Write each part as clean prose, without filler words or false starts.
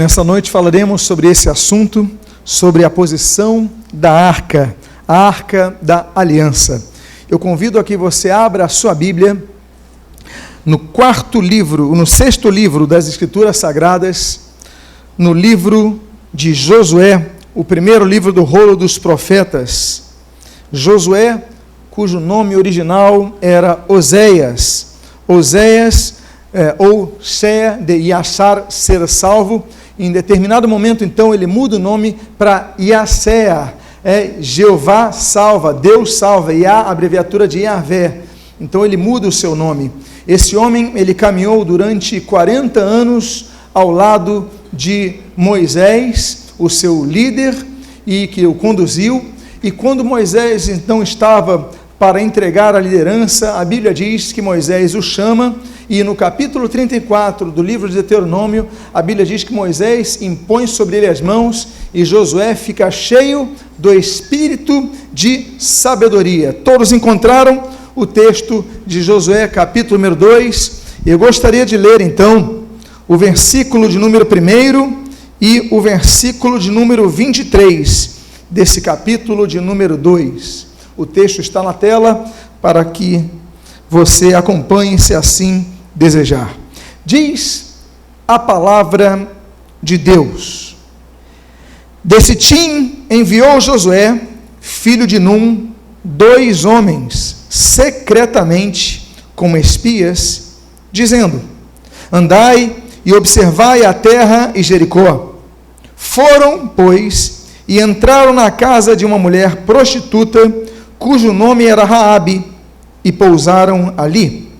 Nessa noite falaremos sobre esse assunto, sobre a posição da arca, a arca da aliança. Eu convido a que você abra a sua Bíblia no sexto livro das Escrituras Sagradas, no livro de Josué, o primeiro livro do rolo dos profetas. Josué, cujo nome original era Oséias. Oséias, ou Shea de Yashar, ser salvo. Em determinado momento, então, ele muda o nome para Yashea, Jeová salva, Deus salva, Yah, abreviatura de Yahvé. Então ele muda o seu nome. Esse homem, ele caminhou durante 40 anos ao lado de Moisés, o seu líder, e que o conduziu. E quando Moisés então estava para entregar a liderança, a Bíblia diz que Moisés o chama, e no capítulo 34 do livro de Deuteronômio, a Bíblia diz que Moisés impõe sobre ele as mãos, e Josué fica cheio do espírito de sabedoria. Todos encontraram o texto de Josué, capítulo número 2, eu gostaria de ler então o versículo de número 1 e o versículo de número 23 desse capítulo de número 2. O texto está na tela para que você acompanhe, se assim desejar. Diz a palavra de Deus: de Sitim enviou Josué, filho de Num, 2 homens, secretamente, como espias, dizendo: andai e observai a terra e Jericó. Foram, pois, e entraram na casa de uma mulher prostituta, cujo nome era Raabe, e pousaram ali.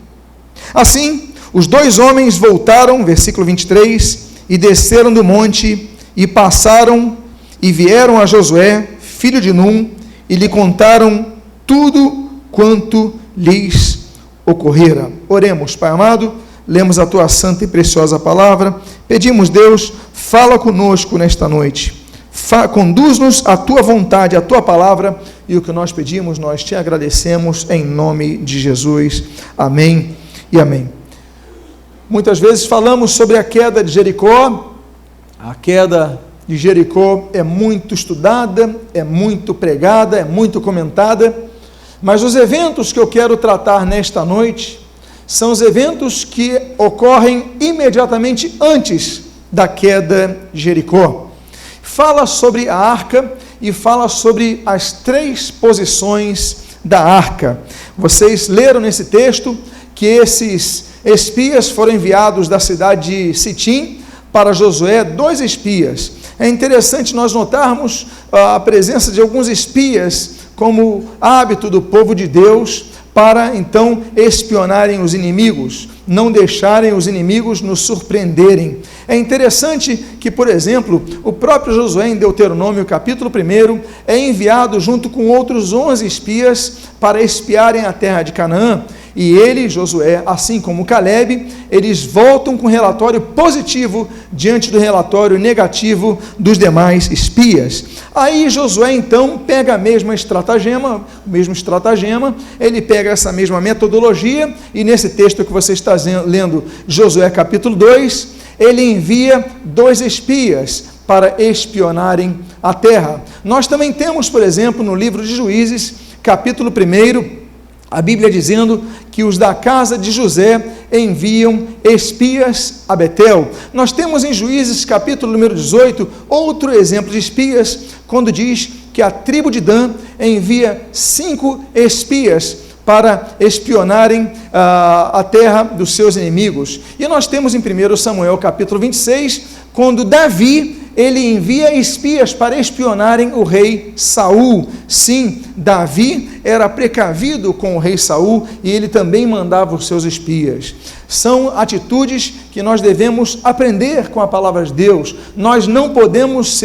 Assim, os 2 homens voltaram, versículo 23, e desceram do monte, e passaram, e vieram a Josué, filho de Num, e lhe contaram tudo quanto lhes ocorrera. Oremos, Pai amado, lemos a Tua santa e preciosa palavra, pedimos, Deus, fala conosco nesta noite, conduz-nos à Tua vontade, à Tua palavra, e o que nós pedimos, nós Te agradecemos, em nome de Jesus, amém e amém. Muitas vezes falamos sobre a queda de Jericó. A queda de Jericó é muito estudada, é muito pregada, é muito comentada, mas os eventos que eu quero tratar nesta noite são os eventos que ocorrem imediatamente antes da queda de Jericó. Fala sobre a arca e fala sobre as 3 posições da arca. Vocês leram nesse texto que esses espias foram enviados da cidade de Sitim para Josué, 2 espias. É interessante nós notarmos a presença de alguns espias como hábito do povo de Deus para então espionarem os inimigos, não deixarem os inimigos nos surpreenderem. É interessante que, por exemplo, o próprio Josué, em Deuteronômio, capítulo 1, é enviado junto com outros 11 espias para espiarem a terra de Canaã. E ele, Josué, assim como Calebe, eles voltam com relatório positivo diante do relatório negativo dos demais espias. Aí Josué então pega o mesmo estratagema, ele pega essa mesma metodologia, e nesse texto que você está lendo, Josué capítulo 2, ele envia 2 espias para espionarem a terra. Nós também temos, por exemplo, no livro de Juízes, capítulo 1, a Bíblia dizendo que os da casa de José enviam espias a Betel. Nós temos em Juízes, capítulo número 18, outro exemplo de espias, quando diz que a tribo de Dan envia 5 espias para espionarem a terra dos seus inimigos. E nós temos em 1 Samuel, capítulo 26, quando Davi, ele envia espias para espionarem o rei Saul. Sim, Davi era precavido com o rei Saul e ele também mandava os seus espias. São atitudes que nós devemos aprender com a palavra de Deus. Nós não podemos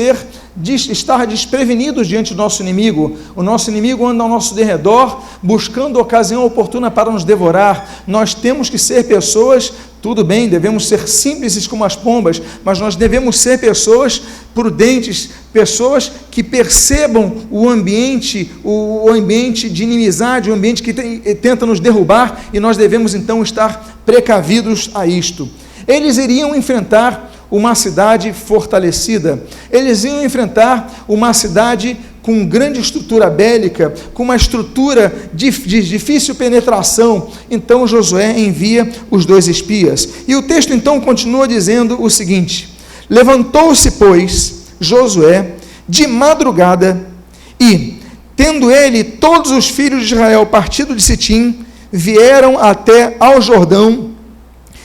estar desprevenidos diante do nosso inimigo. O nosso inimigo anda ao nosso derredor, buscando ocasião oportuna para nos devorar. Nós temos que ser pessoas, tudo bem, devemos ser simples como as pombas, mas nós devemos ser pessoas prudentes, pessoas que percebam o ambiente de inimizade, o ambiente que tenta nos derrubar, e nós devemos então estar precavidos a isto. Eles iriam enfrentar uma cidade fortalecida. Eles iam enfrentar uma cidade com grande estrutura bélica, com uma estrutura de difícil penetração. Então Josué envia os 2 espias. E o texto então continua dizendo o seguinte: levantou-se, pois, Josué de madrugada e, tendo ele todos os filhos de Israel partido de Sitim, vieram até ao Jordão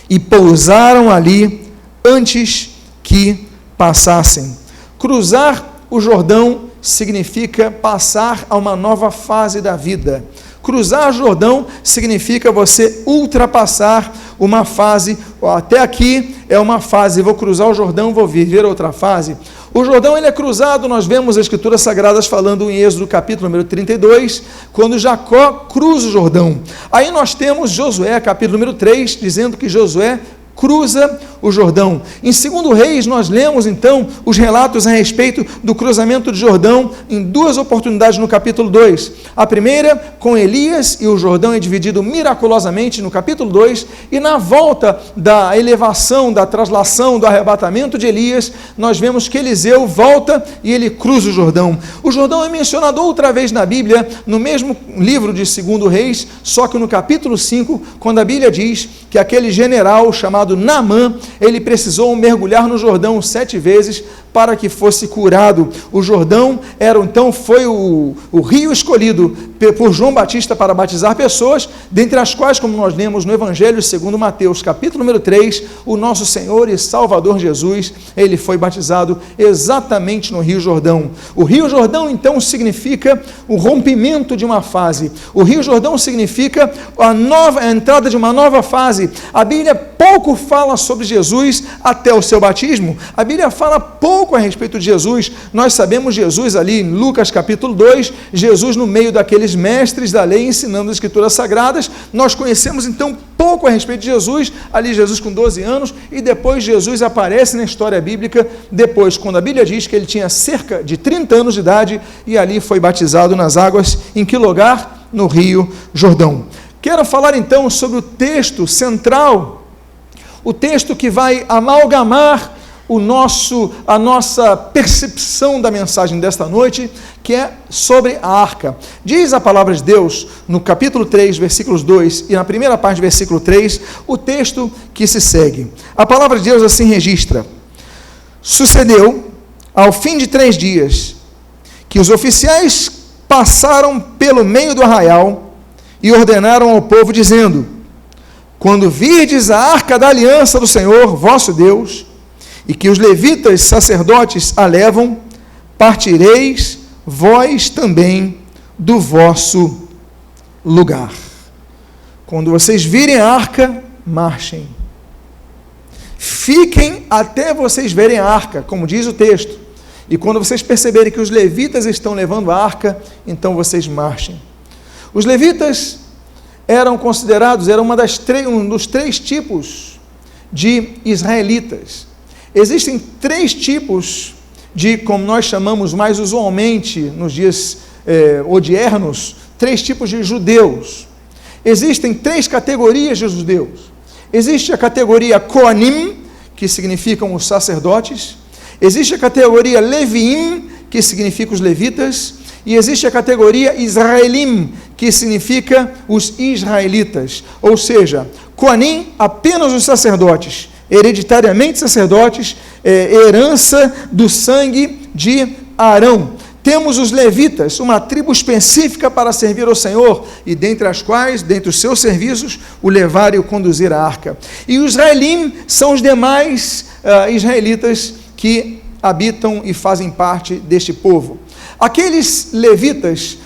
e pousaram ali antes que passassem. Cruzar o Jordão significa passar a uma nova fase da vida. Cruzar o Jordão significa você ultrapassar uma fase. Até aqui é uma fase, vou cruzar o Jordão, vou viver outra fase. O Jordão ele é cruzado, nós vemos as Escrituras Sagradas falando em Êxodo capítulo número 32, quando Jacó cruza o Jordão. Aí nós temos Josué capítulo número 3, dizendo que Josué cruza o Jordão. Em 2 Reis, nós lemos então os relatos a respeito do cruzamento do Jordão em 2 oportunidades no capítulo 2. A primeira, com Elias, e o Jordão é dividido miraculosamente no capítulo 2, e na volta da elevação, da translação, do arrebatamento de Elias, nós vemos que Eliseu volta e ele cruza o Jordão. O Jordão é mencionado outra vez na Bíblia, no mesmo livro de 2 Reis, só que no capítulo 5, quando a Bíblia diz que aquele general chamado Naamã, ele precisou mergulhar no Jordão 7 vezes para que fosse curado. O Jordão foi o rio escolhido por João Batista para batizar pessoas, dentre as quais, como nós lemos no Evangelho segundo Mateus, capítulo número 3, o nosso Senhor e Salvador Jesus, ele foi batizado exatamente no Rio Jordão. O Rio Jordão, então, significa o rompimento de uma fase. O Rio Jordão significa a entrada de uma nova fase. A Bíblia pouco fala sobre Jesus até o seu batismo. A Bíblia fala pouco a respeito de Jesus. Nós sabemos Jesus ali em Lucas capítulo 2, Jesus no meio daqueles mestres da lei ensinando as Escrituras Sagradas. Nós conhecemos então pouco a respeito de Jesus, ali Jesus com 12 anos, e depois Jesus aparece na história bíblica, depois quando a Bíblia diz que ele tinha cerca de 30 anos de idade, e ali foi batizado nas águas. Em que lugar? No Rio Jordão. Quero falar então sobre o texto central, o texto que vai amalgamar a nossa percepção da mensagem desta noite, que é sobre a arca. Diz a palavra de Deus, no capítulo 3, versículos 2, e na primeira parte do versículo 3, o texto que se segue. A palavra de Deus assim registra: sucedeu, ao fim de 3 dias, que os oficiais passaram pelo meio do arraial e ordenaram ao povo, dizendo: quando virdes a arca da aliança do Senhor, vosso Deus, e que os levitas sacerdotes a levam, partireis vós também do vosso lugar. Quando vocês virem a arca, marchem. Fiquem até vocês verem a arca, como diz o texto. E quando vocês perceberem que os levitas estão levando a arca, então vocês marchem. Os levitas eram considerados, um dos 3 tipos de israelitas. Existem 3 tipos de, como nós chamamos mais usualmente nos dias odiernos, 3 tipos de judeus. Existem 3 categorias de judeus. Existe a categoria Koanim, que significam os sacerdotes. Existe a categoria Leviim, que significa os levitas. E existe a categoria Israelim, que significa os israelitas. Ou seja, Koanim, apenas os sacerdotes, hereditariamente sacerdotes, herança do sangue de Arão. Temos os levitas, uma tribo específica para servir ao Senhor, e dentre os seus serviços, o levar e o conduzir a arca. E os israelim são os demais israelitas que habitam e fazem parte deste povo. Aqueles levitas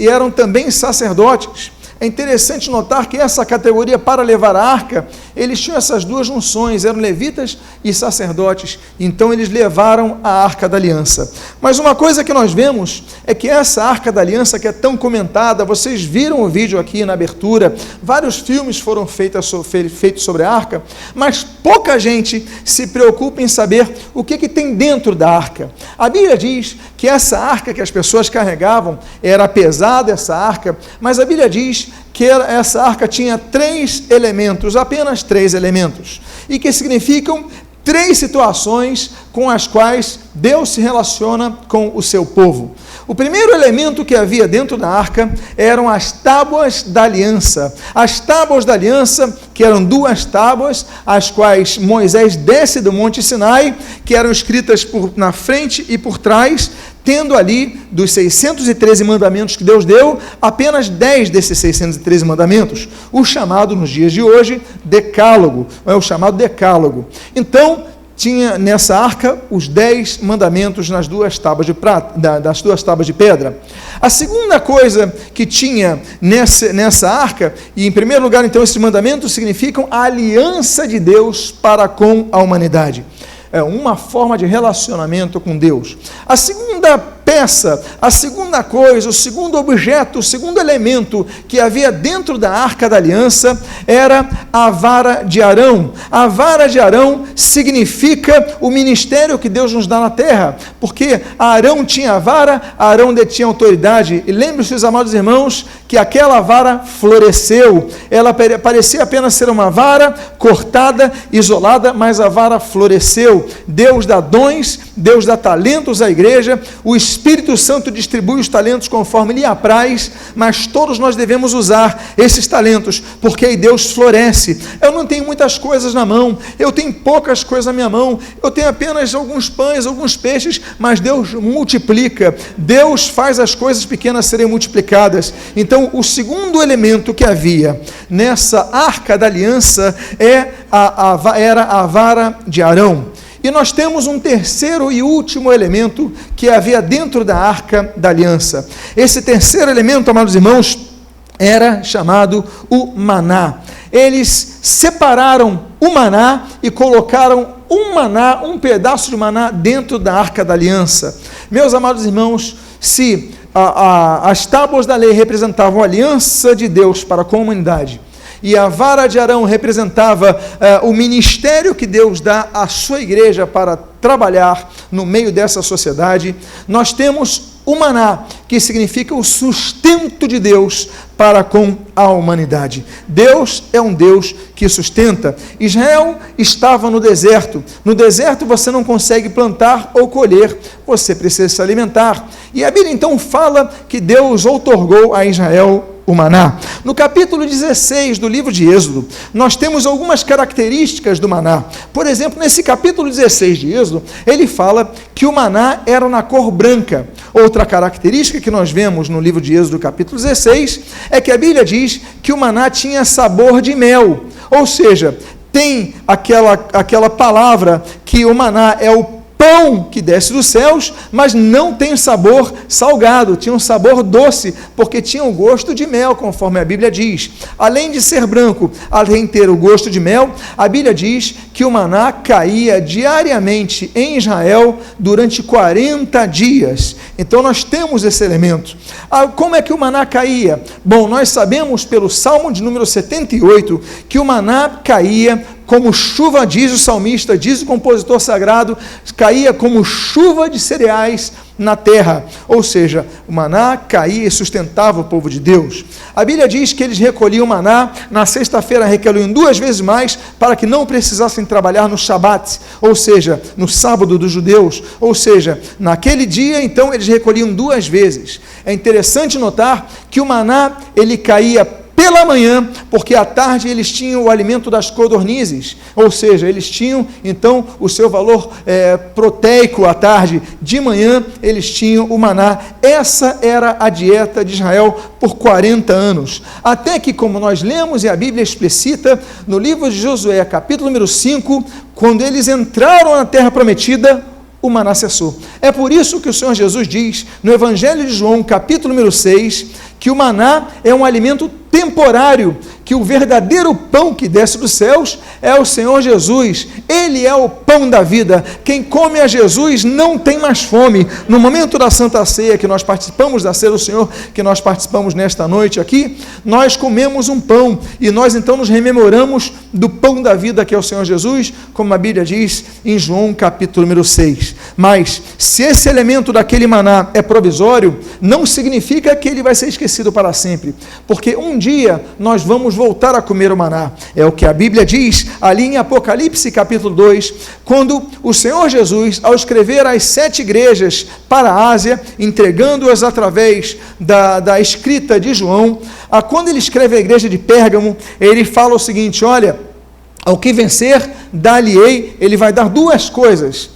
eram também sacerdotes. É interessante notar que essa categoria para levar a arca, eles tinham essas 2 funções, eram levitas e sacerdotes, então eles levaram a arca da aliança. Mas uma coisa que nós vemos é que essa arca da aliança que é tão comentada, vocês viram o vídeo aqui na abertura, vários filmes foram feitos sobre a arca, mas pouca gente se preocupa em saber o que tem dentro da arca. A Bíblia diz que essa arca que as pessoas carregavam era pesada, essa arca, mas a Bíblia diz que essa arca tinha 3 elementos, apenas 3 elementos, e que significam 3 situações com as quais Deus se relaciona com o seu povo. O primeiro elemento que havia dentro da arca eram as tábuas da aliança. As tábuas da aliança, que eram 2 tábuas, as quais Moisés desce do Monte Sinai, que eram escritas na frente e por trás, tendo ali, dos 613 mandamentos que Deus deu, apenas 10 desses 613 mandamentos, o chamado, nos dias de hoje, decálogo, é o chamado decálogo. Então, tinha nessa arca os 10 mandamentos nas 2 tábuas de prata, das 2 tábuas de pedra. A segunda coisa que tinha nessa arca, e em primeiro lugar, então, esses mandamentos significam a aliança de Deus para com a humanidade. É uma forma de relacionamento com Deus. A segunda peça, a segunda coisa, o segundo objeto, o segundo elemento que havia dentro da arca da aliança era a vara de Arão. A vara de Arão significa o ministério que Deus nos dá na terra, porque Arão tinha a vara, Arão detinha autoridade, e lembre-se, os amados irmãos, que aquela vara floresceu. Ela parecia apenas ser uma vara cortada, isolada, mas a vara floresceu. Deus dá dons, Deus dá talentos à igreja, o Espírito Santo distribui os talentos conforme lhe apraz, mas todos nós devemos usar esses talentos, porque aí Deus floresce. Eu não tenho muitas coisas na mão, eu tenho poucas coisas na minha mão, eu tenho apenas alguns pães, alguns peixes, mas Deus multiplica, Deus faz as coisas pequenas serem multiplicadas. Então, o segundo elemento que havia nessa arca da aliança era a vara de Arão. E nós temos um terceiro e último elemento que havia dentro da arca da aliança. Esse terceiro elemento, amados irmãos, era chamado o maná. Eles separaram o maná e colocaram um pedaço de maná dentro da arca da aliança. Meus amados irmãos, se as tábuas da lei representavam a aliança de Deus para com a humanidade, e a vara de Arão representava o ministério que Deus dá à sua igreja para trabalhar no meio dessa sociedade, nós temos o maná, que significa o sustento de Deus para com a humanidade. Deus é um Deus que sustenta. Israel estava no deserto. No deserto você não consegue plantar ou colher, você precisa se alimentar. E a Bíblia então fala que Deus outorgou a Israel o maná. No capítulo 16 do livro de Êxodo, nós temos algumas características do maná. Por exemplo, nesse capítulo 16 de Êxodo, ele fala que o maná era na cor branca. Outra característica que nós vemos no livro de Êxodo, capítulo 16, é que a Bíblia diz que o maná tinha sabor de mel. Ou seja, tem aquela palavra que o maná é o pão que desce dos céus, mas não tem sabor salgado, tinha um sabor doce, porque tinha o gosto de mel, conforme a Bíblia diz. Além de ser branco, além de ter o gosto de mel, a Bíblia diz que o maná caía diariamente em Israel durante 40 dias. Então nós temos esse elemento. Como é que o maná caía? Bom, nós sabemos pelo Salmo de número 78 que o maná caía como chuva, diz o salmista, diz o compositor sagrado, caía como chuva de cereais na terra. Ou seja, o maná caía e sustentava o povo de Deus. A Bíblia diz que eles recolhiam o maná, na sexta-feira recolhiam 2 vezes mais, para que não precisassem trabalhar no Shabat, ou seja, no sábado dos judeus. Ou seja, naquele dia, então, eles recolhiam 2 vezes. É interessante notar que o maná, ele caía pela manhã, porque à tarde eles tinham o alimento das codornizes, ou seja, eles tinham então o seu valor proteico à tarde. De manhã eles tinham o maná. Essa era a dieta de Israel por 40 anos, até que, como nós lemos e a Bíblia explicita no livro de Josué, capítulo número 5, quando eles entraram na terra prometida, o maná cessou. É por isso que o Senhor Jesus diz no Evangelho de João, capítulo número 6, que o maná é um alimento temporário, que o verdadeiro pão que desce dos céus é o Senhor Jesus. Ele é o pão da vida. Quem come a Jesus não tem mais fome. No momento da Santa Ceia, que nós participamos da Ceia do Senhor, que nós participamos nesta noite aqui, nós comemos um pão, e nós então nos rememoramos do pão da vida, que é o Senhor Jesus, como a Bíblia diz em João capítulo número 6. Mas, se esse elemento daquele maná é provisório, não significa que ele vai ser esquecido para sempre, porque um dia nós vamos voltar a comer o maná. É o que a Bíblia diz ali em Apocalipse capítulo 2, quando o Senhor Jesus, ao escrever as 7 igrejas para a Ásia, entregando-as através da escrita de João, quando ele escreve a igreja de Pérgamo, ele fala o seguinte: olha, ao que vencer, dar-lhe-ei, ele vai dar 2 coisas,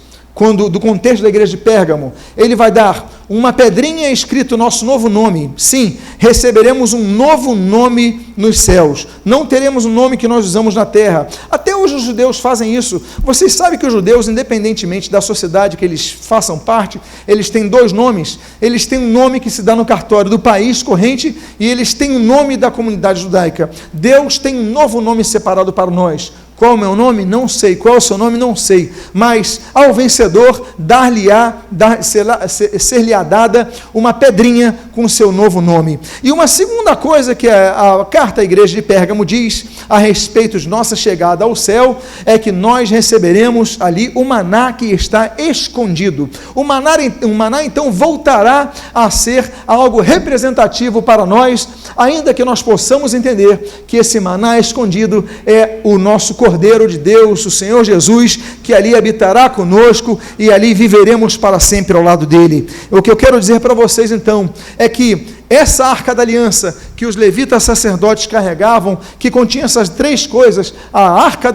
do contexto da igreja de Pérgamo. Ele vai dar uma pedrinha escrito nosso novo nome. Sim, receberemos um novo nome nos céus. Não teremos um nome que nós usamos na terra. Até hoje os judeus fazem isso. Vocês sabem que os judeus, independentemente da sociedade que eles façam parte, eles têm 2 nomes. Eles têm um nome que se dá no cartório do país corrente e eles têm o nome da comunidade judaica. Deus tem um novo nome separado para nós. Qual é o meu nome? Não sei. Qual é o seu nome? Não sei. Mas ao vencedor ser-lhe-á dada uma pedrinha com o seu novo nome. E uma segunda coisa que a carta à igreja de Pérgamo diz a respeito de nossa chegada ao céu é que nós receberemos ali o maná que está escondido. O maná então voltará a ser algo representativo para nós, ainda que nós possamos entender que esse maná escondido é o nosso Cordeiro de Deus, o Senhor Jesus, que ali habitará conosco e ali viveremos para sempre ao lado dele. O que eu quero dizer para vocês então é que essa arca da aliança que os levitas sacerdotes carregavam, que continha essas 3 coisas, a arca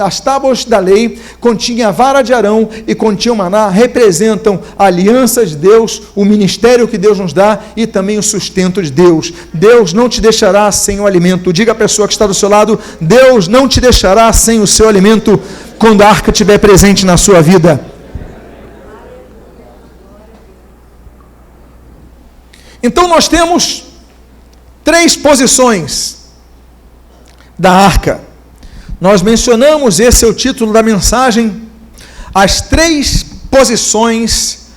as tábuas da lei, continha a vara de Arão e continha o maná, representam a aliança de Deus, o ministério que Deus nos dá e também o sustento de Deus. Deus não te deixará sem o alimento. Diga à pessoa que está do seu lado: Deus não te deixará sem o seu alimento quando a arca estiver presente na sua vida. Então nós temos 3 posições da arca. Nós mencionamos, esse é o título da mensagem, as 3 posições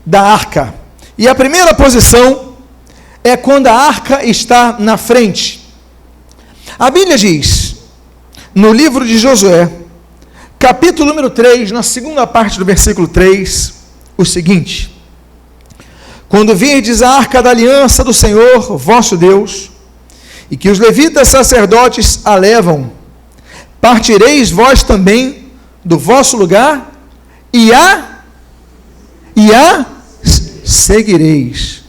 da arca. E a primeira posição é quando a arca está na frente. A Bíblia diz, no livro de Josué, capítulo número 3, na segunda parte do versículo 3, o seguinte: quando virdes a arca da aliança do Senhor, vosso Deus, e que os levitas sacerdotes a levam, partireis vós também do vosso lugar e a seguireis.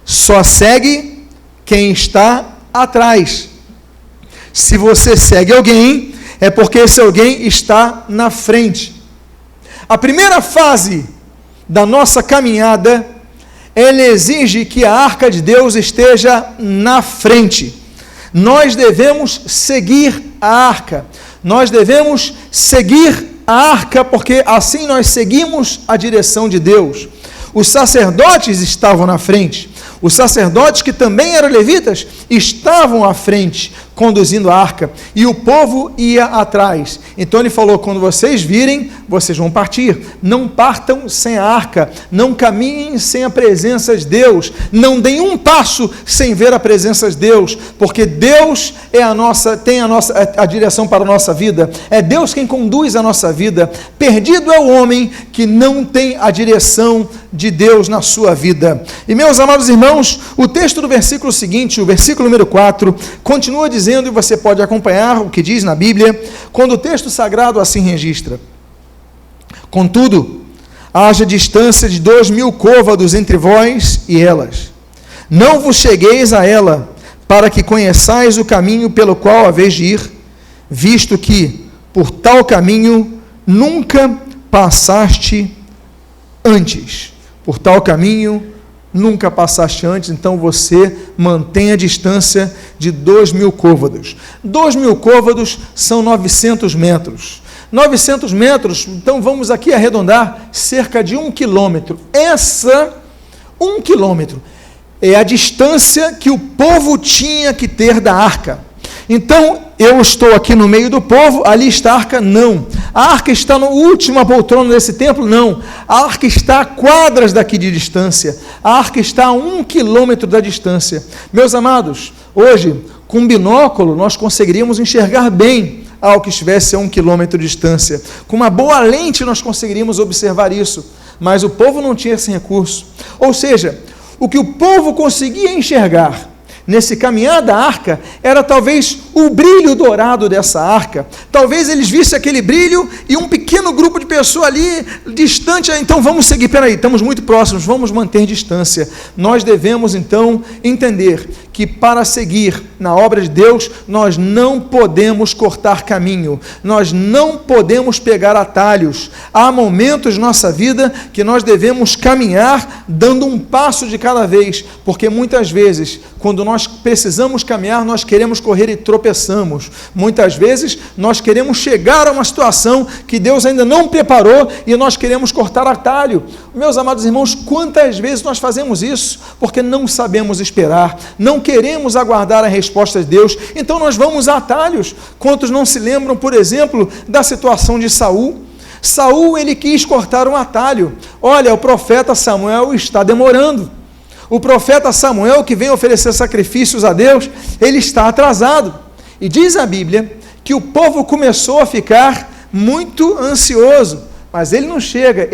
Só segue quem está atrás. Se você segue alguém, é porque esse alguém está na frente. A primeira fase da nossa caminhada, ela exige que a arca de Deus esteja na frente. Nós devemos seguir a arca. Nós devemos seguir a arca, porque assim nós seguimos a direção de Deus. Os sacerdotes estavam na frente. Os sacerdotes, que também eram levitas, estavam à frente, conduzindo a arca, e o povo ia atrás. Então ele falou: quando vocês virem, vocês vão partir. Não partam sem a arca, não caminhem sem a presença de Deus, não deem um passo sem ver a presença de Deus, porque Deus tem a direção para a nossa vida. É Deus quem conduz a nossa vida. Perdido é o homem que não tem a direção de Deus na sua vida. E meus amados irmãos, o texto do versículo seguinte, o versículo número 4, continua dizendo, e você pode acompanhar o que diz na Bíblia, quando o texto sagrado assim registra: contudo, haja distância de 2.000 côvados entre vós e elas. Não vos chegueis a ela, para que conheçais o caminho pelo qual haveis de ir, visto que por tal caminho nunca passaste antes. Por tal caminho nunca passaste antes, então você mantém a distância de 2.000 côvados. 2.000 côvados são 900 metros. 900 metros, então vamos aqui arredondar, cerca de 1 quilômetro. 1 quilômetro, é a distância que o povo tinha que ter da arca. Então, eu estou aqui no meio do povo, ali está a arca? Não. A arca está na última poltrona desse templo? Não. A arca está a quadras daqui de distância. A arca está a 1 quilômetro da distância. Meus amados, hoje, com um binóculo, nós conseguiríamos enxergar bem ao que estivesse a 1 quilômetro de distância. Com uma boa lente nós conseguiríamos observar isso, mas o povo não tinha esse recurso. Ou seja, o que o povo conseguia enxergar nesse caminhar da arca era talvez o brilho dourado dessa arca. Talvez eles vissem aquele brilho e um pequeno grupo de pessoas ali distante. Então vamos seguir, peraí, estamos muito próximos, vamos manter distância. Nós devemos então entender que para seguir na obra de Deus, nós não podemos cortar caminho, nós não podemos pegar atalhos. Há momentos de nossa vida que nós devemos caminhar dando um passo de cada vez, porque muitas vezes, quando nós precisamos caminhar, nós queremos correr e tropeçamos. Muitas vezes, nós queremos chegar a uma situação que Deus ainda não preparou e nós queremos cortar atalho. Meus amados irmãos, quantas vezes nós fazemos isso? Porque não sabemos esperar, não queremos aguardar a resposta de Deus, então nós vamos a atalhos. Quantos não se lembram, por exemplo, da situação de Saul? Saul, ele quis cortar um atalho. Olha, o profeta Samuel está demorando. O profeta Samuel, que vem oferecer sacrifícios a Deus, ele está atrasado. E diz a Bíblia que o povo começou a ficar muito ansioso, mas ele não chega.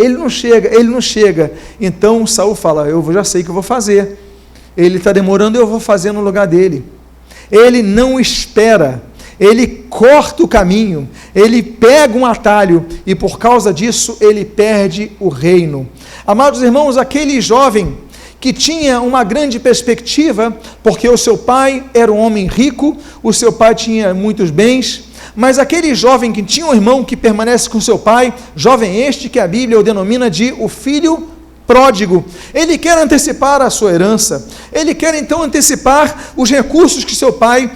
Então Saul fala, eu já sei o que eu vou fazer. Ele está demorando, eu vou fazer no lugar dele. Ele não espera, ele corta o caminho, ele pega um atalho e por causa disso ele perde o reino. Amados irmãos, aquele jovem que tinha uma grande perspectiva, porque o seu pai era um homem rico, o seu pai tinha muitos bens, mas aquele jovem que tinha um irmão que permanece com seu pai, jovem este que a Bíblia o denomina de o filho pródigo, ele quer antecipar a sua herança, ele quer então antecipar os recursos que seu pai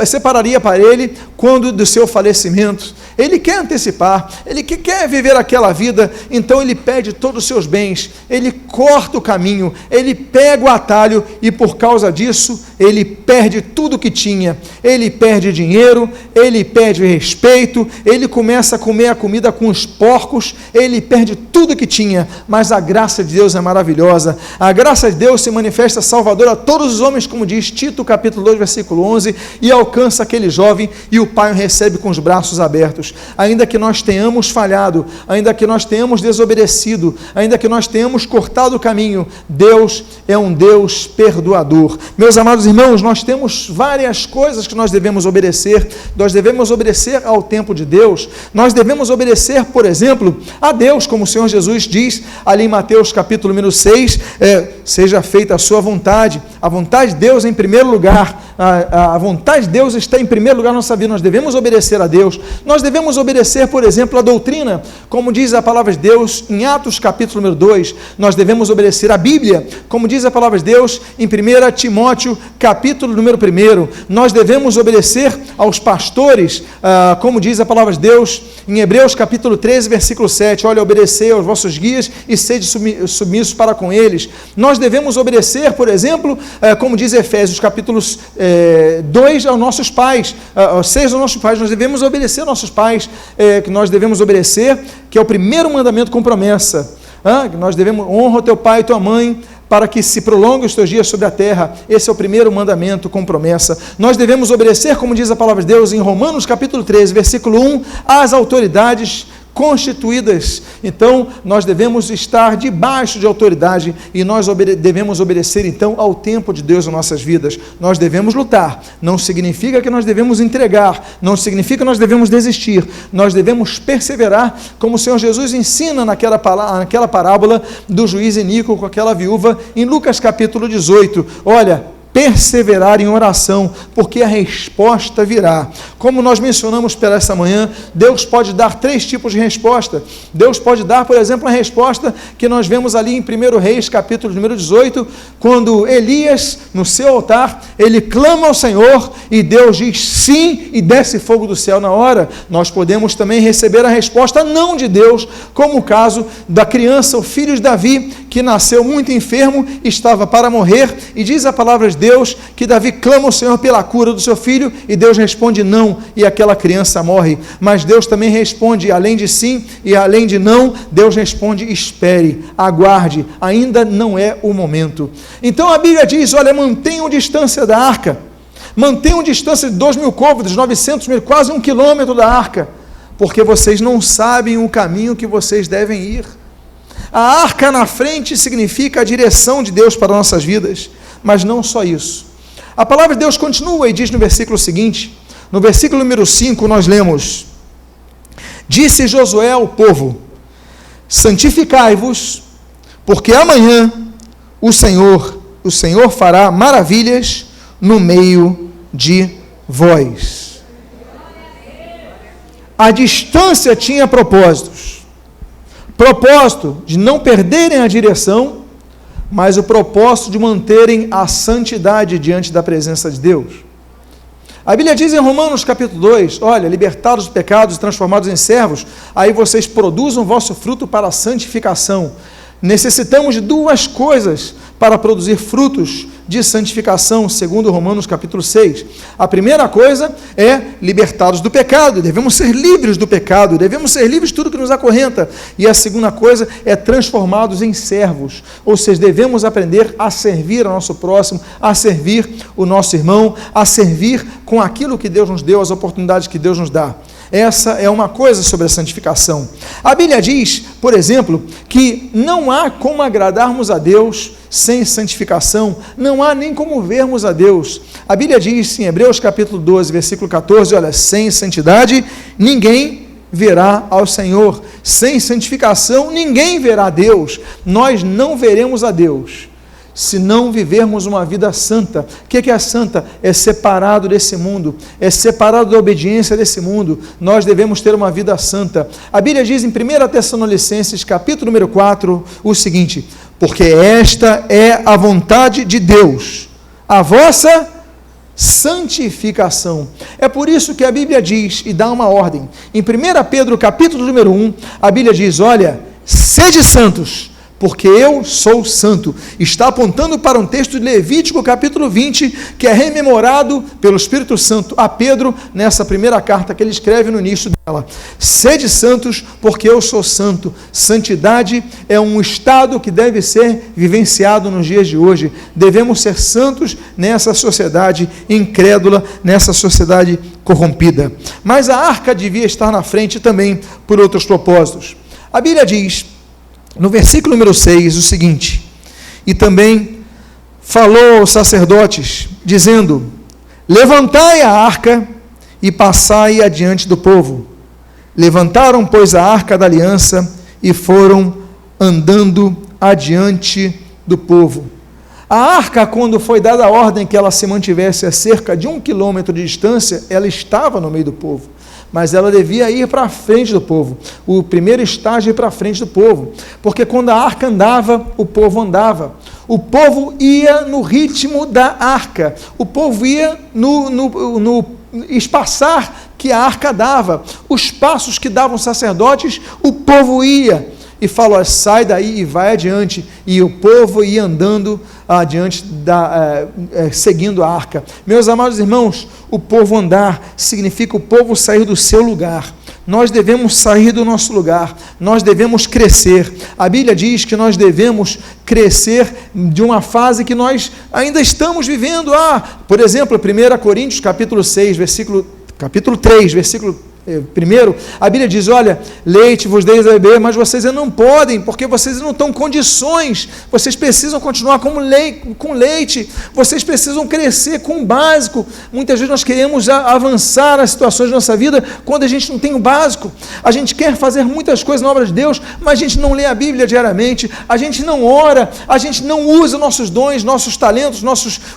separaria para ele quando do seu falecimento. Ele quer antecipar, ele quer viver aquela vida, então ele perde todos os seus bens, ele corta o caminho, ele pega o atalho e por causa disso ele perde tudo que tinha, ele perde dinheiro, ele perde respeito, ele começa a comer a comida com os porcos, ele perde tudo que tinha, mas a graça de Deus é maravilhosa, a graça de Deus se manifesta salvadora a todos os homens, como diz Tito capítulo 2 versículo 11, e alcança aquele jovem e o pai o recebe com os braços abertos. Ainda que nós tenhamos falhado, ainda que nós tenhamos desobedecido, ainda que nós tenhamos cortado o caminho, Deus é um Deus perdoador. Meus amados irmãos, nós temos várias coisas que nós devemos obedecer ao tempo de Deus, nós devemos obedecer, por exemplo, a Deus, como o Senhor Jesus diz ali em Mateus capítulo número 6, seja feita a sua vontade, a vontade de Deus em primeiro lugar, a vontade de Deus está em primeiro lugar na nossa vida, nós devemos obedecer a Deus, nós devemos obedecer, por exemplo, a doutrina, como diz a palavra de Deus em Atos capítulo número 2, nós devemos obedecer a Bíblia, como diz a palavra de Deus em 1 Timóteo capítulo número 1, nós devemos obedecer aos pastores, como diz a palavra de Deus em Hebreus capítulo 13, versículo 7, olha, obedecei aos vossos guias e sede submissos para com eles. Nós devemos obedecer, por exemplo, como diz Efésios capítulo 2, aos nossos pais, 6 aos nossos pais, nós devemos obedecer aos nossos pais, que nós devemos obedecer, que é o primeiro mandamento com promessa, nós devemos, honra o teu pai e tua mãe, para que se prolongue os teus dias sobre a terra, esse é o primeiro mandamento com promessa. Nós devemos obedecer, como diz a palavra de Deus em Romanos capítulo 13, versículo 1, às autoridades constituídas. Então, nós devemos estar debaixo de autoridade e nós devemos obedecer, então, ao tempo de Deus nas nossas vidas. Nós devemos lutar. Não significa que nós devemos entregar, não significa que nós devemos desistir. Nós devemos perseverar, como o Senhor Jesus ensina naquela parábola do juiz iníquo com aquela viúva, em Lucas capítulo 18. Olha, perseverar em oração, porque a resposta virá. Como nós mencionamos pela essa manhã, Deus pode dar 3 tipos de resposta. Deus pode dar, por exemplo, a resposta que nós vemos ali em 1 Reis, capítulo número 18, quando Elias, no seu altar, ele clama ao Senhor e Deus diz sim e desce fogo do céu na hora. Nós podemos também receber a resposta não de Deus, como o caso da criança, o filho de Davi, que nasceu muito enfermo, estava para morrer, e diz a palavra de Deus que Davi clama ao Senhor pela cura do seu filho, e Deus responde não, e aquela criança morre. Mas Deus também responde, além de sim e além de não, Deus responde, espere, aguarde, ainda não é o momento. Então a Bíblia diz, olha, mantenham distância da arca, Mantenham distância de 2.000 côvados, 900 mil, quase 1 quilômetro da arca, porque vocês não sabem o caminho que vocês devem ir. A arca na frente significa a direção de Deus para nossas vidas, mas não só isso. A palavra de Deus continua e diz no versículo seguinte, no versículo número 5, nós lemos: disse Josué ao povo: santificai-vos, porque amanhã o Senhor fará maravilhas no meio de vós. A distância tinha propósitos. Propósito de não perderem a direção, mas o propósito de manterem a santidade diante da presença de Deus. A Bíblia diz em Romanos capítulo 2, olha, libertados dos pecados e transformados em servos, aí vocês produzam vosso fruto para a santificação. Necessitamos de duas coisas para produzir frutos de santificação, segundo Romanos capítulo 6. A primeira coisa é libertados do pecado, devemos ser livres do pecado, devemos ser livres de tudo que nos acorrenta. E a segunda coisa é transformados em servos, ou seja, devemos aprender a servir ao nosso próximo, a servir o nosso irmão, a servir com aquilo que Deus nos deu, as oportunidades que Deus nos dá. Essa é uma coisa sobre a santificação. A Bíblia diz, por exemplo, que não há como agradarmos a Deus sem santificação, não há nem como vermos a Deus. A Bíblia diz em Hebreus capítulo 12, versículo 14, olha, sem santidade ninguém verá ao Senhor, sem santificação ninguém verá a Deus. Nós não veremos a Deus se não vivermos uma vida santa. O que é santa? É separado desse mundo, é separado da obediência desse mundo. Nós devemos ter uma vida santa. A Bíblia diz em 1 Tessalonicenses, capítulo número 4, o seguinte: porque esta é a vontade de Deus, a vossa santificação. É por isso que a Bíblia diz, e dá uma ordem, em 1 Pedro, capítulo número 1, a Bíblia diz, olha, sede santos, porque eu sou santo. Está apontando para um texto de Levítico capítulo 20, que é rememorado pelo Espírito Santo a Pedro, nessa primeira carta que ele escreve no início dela. Sede santos, porque eu sou santo. Santidade é um estado que deve ser vivenciado nos dias de hoje. Devemos ser santos nessa sociedade incrédula, nessa sociedade corrompida. Mas a arca devia estar na frente também por outros propósitos. A Bíblia diz no versículo número 6, o seguinte: e também falou aos sacerdotes, dizendo, levantai a arca e passai adiante do povo. Levantaram, pois, a arca da aliança e foram andando adiante do povo. A arca, quando foi dada a ordem que ela se mantivesse a cerca de 1 quilômetro de distância, ela estava no meio do povo, mas ela devia ir para a frente do povo. O primeiro estágio é para a frente do povo, porque quando a arca andava, o povo andava. O povo ia no ritmo da arca, o povo ia no espaçar que a arca dava, os passos que davam os sacerdotes, o povo ia. E falou, sai daí e vai adiante. E o povo ia andando adiante, seguindo a arca. Meus amados irmãos, o povo andar significa o povo sair do seu lugar. Nós devemos sair do nosso lugar, nós devemos crescer. A Bíblia diz que nós devemos crescer de uma fase que nós ainda estamos vivendo. Por exemplo, 1 Coríntios capítulo 6, capítulo 3, versículo 1, a Bíblia diz, olha, leite vos deis a beber, mas vocês não podem, porque vocês não estão em condições, vocês precisam continuar com leite, vocês precisam crescer com o básico. Muitas vezes nós queremos avançar as situações da nossa vida, quando a gente não tem o básico. A gente quer fazer muitas coisas na obra de Deus, mas a gente não lê a Bíblia diariamente, a gente não ora, a gente não usa nossos dons, nossos talentos,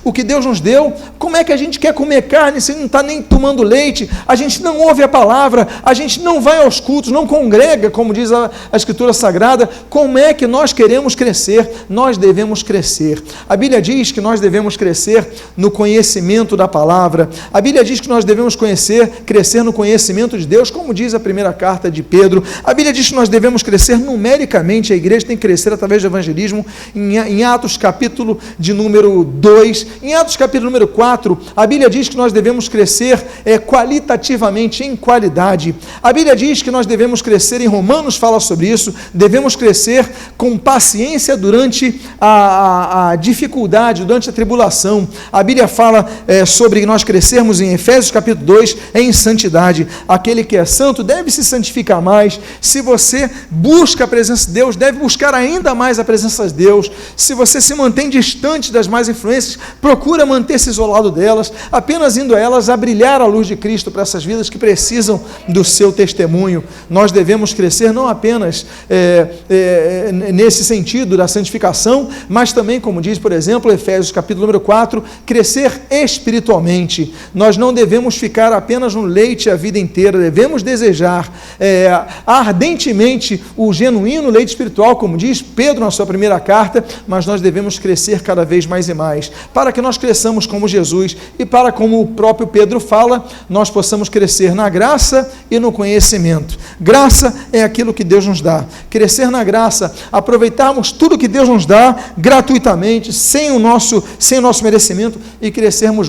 o que Deus nos deu. Como é que a gente quer comer carne se não está nem tomando leite? A gente não ouve a palavra, a gente não vai aos cultos, não congrega, como diz a Escritura Sagrada. Como é que nós queremos crescer? Nós devemos crescer. A Bíblia diz que nós devemos crescer no conhecimento da palavra. A Bíblia diz que nós devemos crescer no conhecimento de Deus, como diz a primeira carta de Pedro. A Bíblia diz que nós devemos crescer numericamente, a igreja tem que crescer através do evangelismo. Em Atos capítulo de número 2, em Atos capítulo número 4, a Bíblia diz que nós devemos crescer qualitativamente, em qualidade. espiritualidade. A Bíblia diz que nós devemos crescer, em Romanos fala sobre isso, devemos crescer com paciência durante a dificuldade, durante a tribulação. A Bíblia fala sobre nós crescermos em Efésios capítulo 2, em santidade. Aquele que é santo deve se santificar mais. Se você busca a presença de Deus, deve buscar ainda mais a presença de Deus. Se você se mantém distante das más influências, procura manter-se isolado delas, apenas indo a elas a brilhar a luz de Cristo para essas vidas que precisam do seu testemunho. Nós devemos crescer não apenas nesse sentido da santificação, mas também, como diz, por exemplo, Efésios capítulo número 4, crescer espiritualmente. Nós não devemos ficar apenas no leite a vida inteira, devemos desejar ardentemente o genuíno leite espiritual, como diz Pedro na sua primeira carta, mas nós devemos crescer cada vez mais e mais, para que nós cresçamos como Jesus e para, como o próprio Pedro fala, nós possamos crescer na graça e no conhecimento. Graça é aquilo que Deus nos dá. Crescer na graça, aproveitarmos tudo que Deus nos dá gratuitamente, sem o nosso merecimento, e crescermos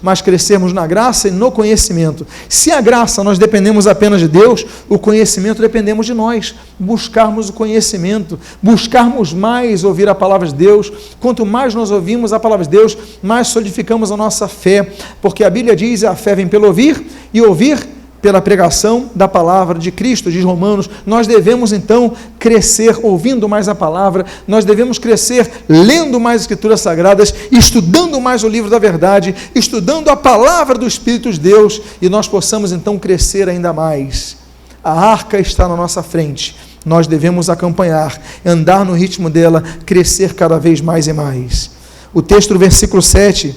mas crescermos na graça e no conhecimento. Se a graça nós dependemos apenas de Deus, o conhecimento dependemos de nós. Buscarmos o conhecimento, buscarmos mais ouvir a palavra de Deus. Quanto mais nós ouvimos a palavra de Deus, mais solidificamos a nossa fé, porque a Bíblia diz: a fé vem pelo ouvir, e ouvir pela pregação da palavra de Cristo, diz Romanos. Nós devemos então crescer ouvindo mais a palavra, nós devemos crescer lendo mais Escrituras Sagradas, estudando mais o livro da verdade, estudando a palavra do Espírito de Deus, e nós possamos então crescer ainda mais. A arca está na nossa frente, nós devemos acompanhar, andar no ritmo dela, crescer cada vez mais e mais. O texto do versículo 7,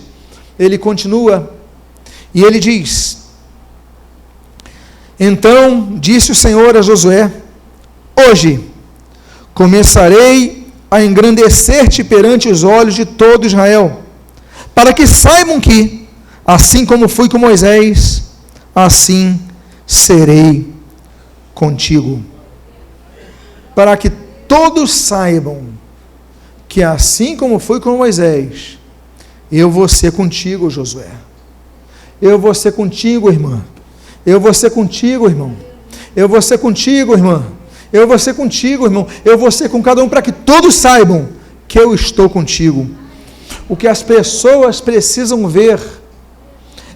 ele continua, e ele diz: então disse o Senhor a Josué: hoje começarei a engrandecer-te perante os olhos de todo Israel, para que saibam que, assim como fui com Moisés, assim serei contigo. Para que todos saibam que, assim como fui com Moisés, eu vou ser contigo, Josué. Eu vou ser contigo, irmã. Eu vou ser contigo, irmão. Eu vou ser contigo, irmã. Eu vou ser contigo, irmão. Eu vou ser com cada um, para que todos saibam que eu estou contigo. O que as pessoas precisam ver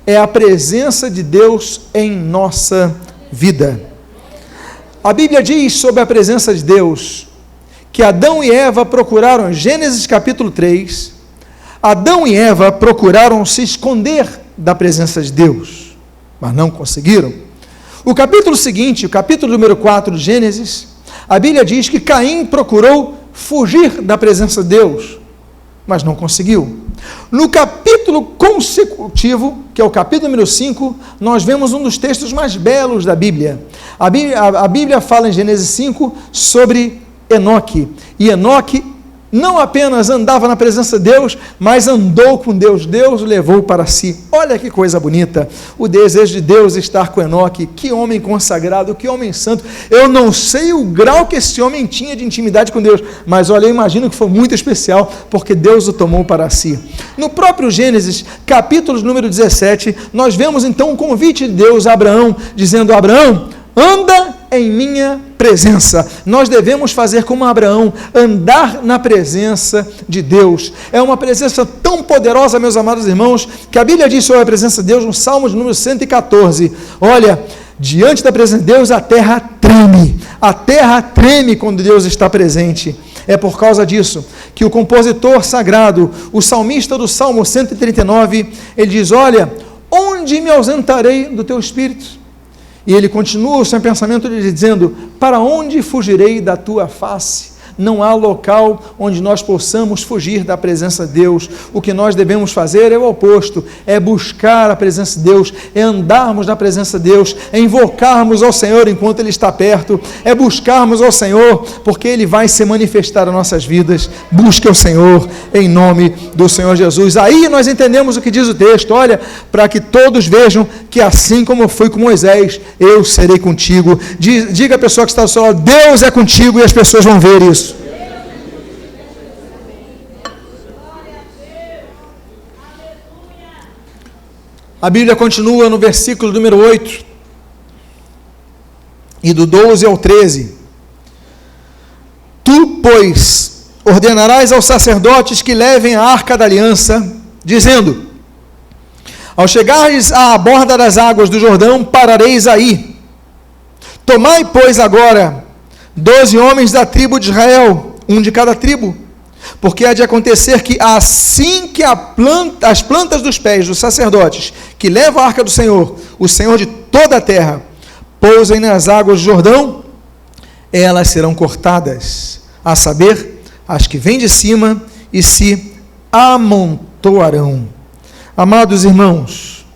é a presença de Deus em nossa vida. A Bíblia diz sobre a presença de Deus que Adão e Eva procuraram, Gênesis capítulo 3, Adão e Eva procuraram se esconder da presença de Deus, mas não conseguiram. O capítulo seguinte, o capítulo número 4 de Gênesis, a Bíblia diz que Caim procurou fugir da presença de Deus, mas não conseguiu. No capítulo consecutivo, que é o capítulo número 5, nós vemos um dos textos mais belos da Bíblia. A Bíblia fala em Gênesis 5 sobre Enoque, e Enoque não apenas andava na presença de Deus, mas andou com Deus. Deus o levou para si. Olha que coisa bonita, o desejo de Deus estar com Enoque. Que homem consagrado, que homem santo. Eu não sei o grau que esse homem tinha de intimidade com Deus, mas olha, eu imagino que foi muito especial, porque Deus o tomou para si. No próprio Gênesis, capítulo número 17, nós vemos então um convite de Deus a Abraão, dizendo: Abraão, anda em minha presença. Nós devemos fazer como Abraão, andar na presença de Deus. É uma presença tão poderosa, meus amados irmãos, que a Bíblia diz sobre a presença de Deus no Salmo de número 114. Olha, diante da presença de Deus, a terra treme quando Deus está presente. É por causa disso que o compositor sagrado, o salmista do Salmo 139, ele diz: olha, onde me ausentarei do teu Espírito? E ele continua o seu pensamento dizendo: para onde fugirei da tua face? Não há local onde nós possamos fugir da presença de Deus. O que nós devemos fazer é o oposto, é buscar a presença de Deus, é andarmos na presença de Deus, é invocarmos ao Senhor enquanto Ele está perto, é buscarmos ao Senhor, porque Ele vai se manifestar nas nossas vidas. Busque ao Senhor em nome do Senhor Jesus. Aí nós entendemos o que diz o texto: olha, para que todos vejam que assim como fui com Moisés, eu serei contigo. Diga à pessoa que está ao seu lado: Deus é contigo, e as pessoas vão ver isso. A Bíblia continua no versículo número 8, e do 12 ao 13. Tu, pois, ordenarás aos sacerdotes que levem a arca da aliança, dizendo: ao chegares à borda das águas do Jordão, parareis aí. Tomai, pois, agora 12 homens da tribo de Israel, um de cada tribo, porque há de acontecer que assim que as plantas dos pés dos sacerdotes que levam a arca do Senhor, o Senhor de toda a terra, pousem nas águas do Jordão, elas serão cortadas, a saber, as que vêm de cima, e se amontoarão. Amados irmãos,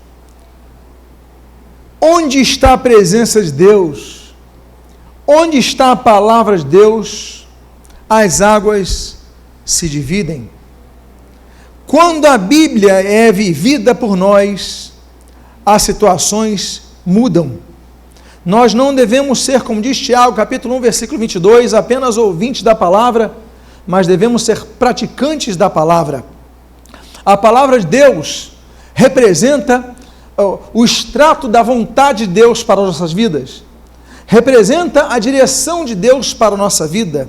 onde está a presença de Deus? Onde está a palavra de Deus? As águas se dividem. Quando a Bíblia é vivida por nós, as situações mudam. Nós não devemos ser, como diz Tiago, capítulo 1, versículo 22, apenas ouvintes da palavra, mas devemos ser praticantes da palavra. A palavra de Deus representa o extrato da vontade de Deus para as nossas vidas, representa a direção de Deus para a nossa vida.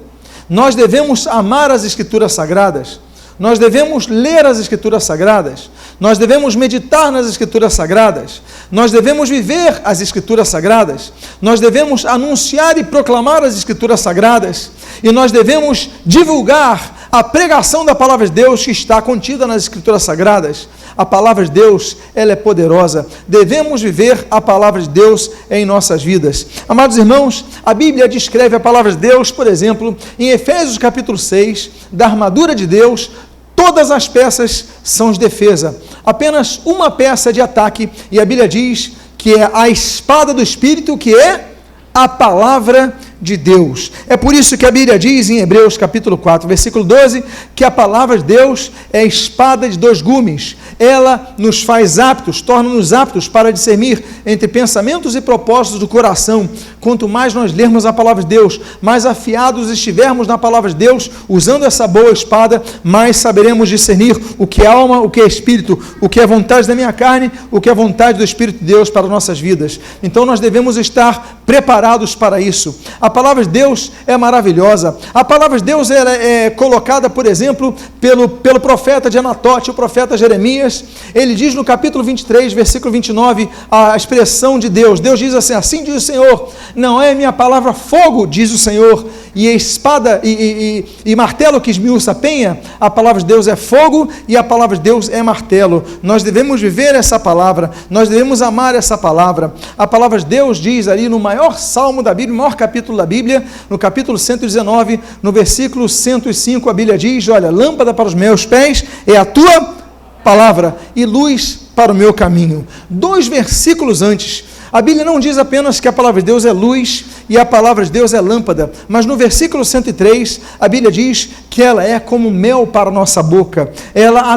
Nós devemos amar as Escrituras Sagradas, nós devemos ler as Escrituras Sagradas, nós devemos meditar nas Escrituras Sagradas, nós devemos viver as Escrituras Sagradas, nós devemos anunciar e proclamar as Escrituras Sagradas, e nós devemos divulgar a pregação da palavra de Deus que está contida nas Escrituras Sagradas. A palavra de Deus, ela é poderosa, devemos viver a palavra de Deus em nossas vidas. Amados irmãos, a Bíblia descreve a palavra de Deus, por exemplo, em Efésios capítulo 6, da armadura de Deus. Todas as peças são de defesa, apenas uma peça de ataque, e a Bíblia diz que é a espada do Espírito, que é a palavra de Deus. É por isso que a Bíblia diz em Hebreus capítulo 4, versículo 12, que a palavra de Deus é a espada de dois gumes. Ela nos faz aptos, torna-nos aptos para discernir entre pensamentos e propósitos do coração. Quanto mais nós lermos a palavra de Deus, mais afiados estivermos na palavra de Deus, usando essa boa espada, mais saberemos discernir o que é alma, o que é espírito, o que é vontade da minha carne, o que é vontade do Espírito de Deus para nossas vidas. Então nós devemos estar preparados para isso. A palavra de Deus é maravilhosa. A palavra de Deus é colocada, por exemplo, pelo profeta de Anatote, o profeta Jeremias. Ele diz no capítulo 23, versículo 29, a expressão de Deus. Deus diz assim: assim diz o Senhor, não é minha palavra fogo, diz o Senhor, e espada e martelo que esmiuça a penha. A palavra de Deus é fogo e a palavra de Deus é martelo. Nós devemos viver essa palavra, nós devemos amar essa palavra. A palavra de Deus diz ali no maior salmo da Bíblia, no maior capítulo da Bíblia, no capítulo 119, no versículo 105, a Bíblia diz: olha, lâmpada para os meus pés é a tua palavra e luz para o meu caminho. 2 versículos antes, a Bíblia não diz apenas que a palavra de Deus é luz e a palavra de Deus é lâmpada, mas no versículo 103, a Bíblia diz que ela é como mel para a nossa boca, ela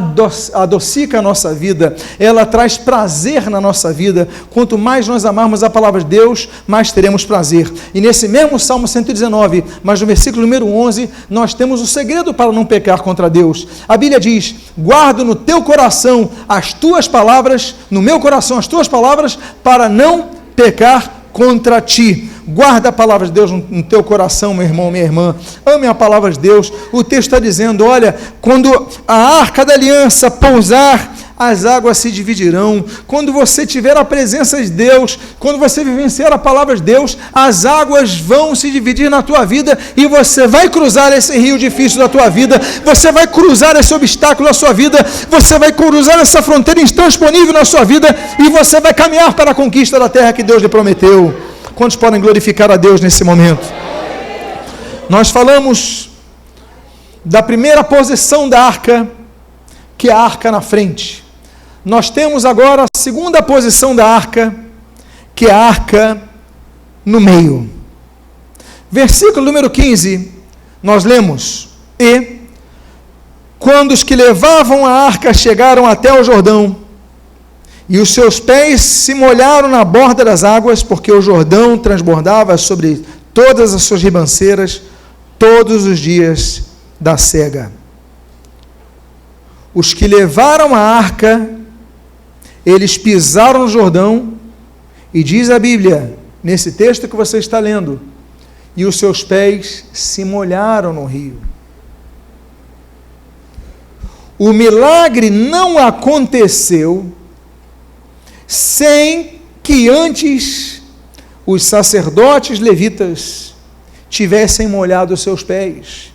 adocica a nossa vida, ela traz prazer na nossa vida. Quanto mais nós amarmos a palavra de Deus, mais teremos prazer. E nesse mesmo Salmo 119, mas no versículo número 11, nós temos o segredo para não pecar contra Deus. A Bíblia diz: guardo no teu coração as tuas palavras, no meu coração as tuas palavras, para não pecar contra ti. Guarda a palavra de Deus no teu coração, meu irmão, minha irmã. Ame a palavra de Deus. O texto está dizendo: olha, quando a arca da aliança pousar, as águas se dividirão. Quando você tiver a presença de Deus, quando você vivenciar a palavra de Deus, as águas vão se dividir na tua vida e você vai cruzar esse rio difícil da tua vida, você vai cruzar esse obstáculo na sua vida, você vai cruzar essa fronteira intransponível na sua vida e você vai caminhar para a conquista da terra que Deus lhe prometeu. Quantos podem glorificar a Deus nesse momento? Nós falamos da primeira posição da arca, que é a arca na frente. Nós temos agora a segunda posição da arca, que é a arca no meio. Versículo número 15, nós lemos: e quando os que levavam a arca chegaram até o Jordão, e os seus pés se molharam na borda das águas, porque o Jordão transbordava sobre todas as suas ribanceiras todos os dias da cega. Os que levaram a arca, eles pisaram no Jordão, e diz a Bíblia nesse texto que você está lendo, e os seus pés se molharam no rio. O milagre não aconteceu sem que antes os sacerdotes levitas tivessem molhado os seus pés.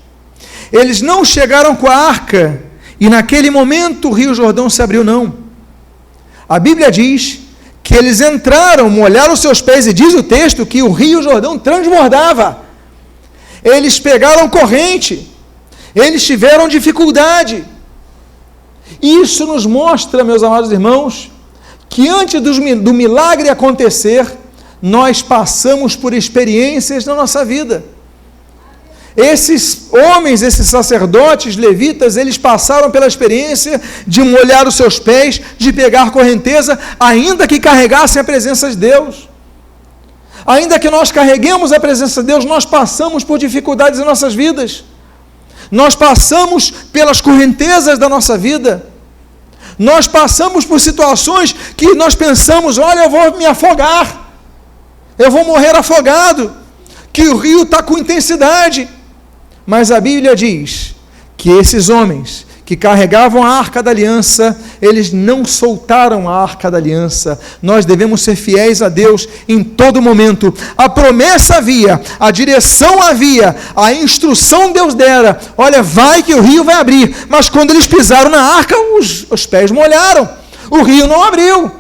Eles não chegaram com a arca e naquele momento o rio Jordão se abriu, não. A Bíblia diz que eles entraram, molharam os seus pés, e diz o texto que o rio Jordão transbordava. Eles pegaram corrente, eles tiveram dificuldade. Isso nos mostra, meus amados irmãos, que antes do milagre acontecer, nós passamos por experiências na nossa vida. Esses homens, esses sacerdotes, levitas, eles passaram pela experiência de molhar os seus pés, de pegar correnteza, ainda que carregassem a presença de Deus. Ainda que nós carreguemos a presença de Deus, nós passamos por dificuldades em nossas vidas. Nós passamos pelas correntezas da nossa vida. Nós passamos por situações que nós pensamos, olha, eu vou me afogar. Eu vou morrer afogado. Que o rio está com intensidade. Mas a Bíblia diz que esses homens que carregavam a arca da aliança, eles não soltaram a arca da aliança. Nós devemos ser fiéis a Deus em todo momento. A promessa havia, a direção havia, a instrução Deus dera. Olha, vai que o rio vai abrir. Mas quando eles pisaram na arca, os pés molharam. O rio não abriu.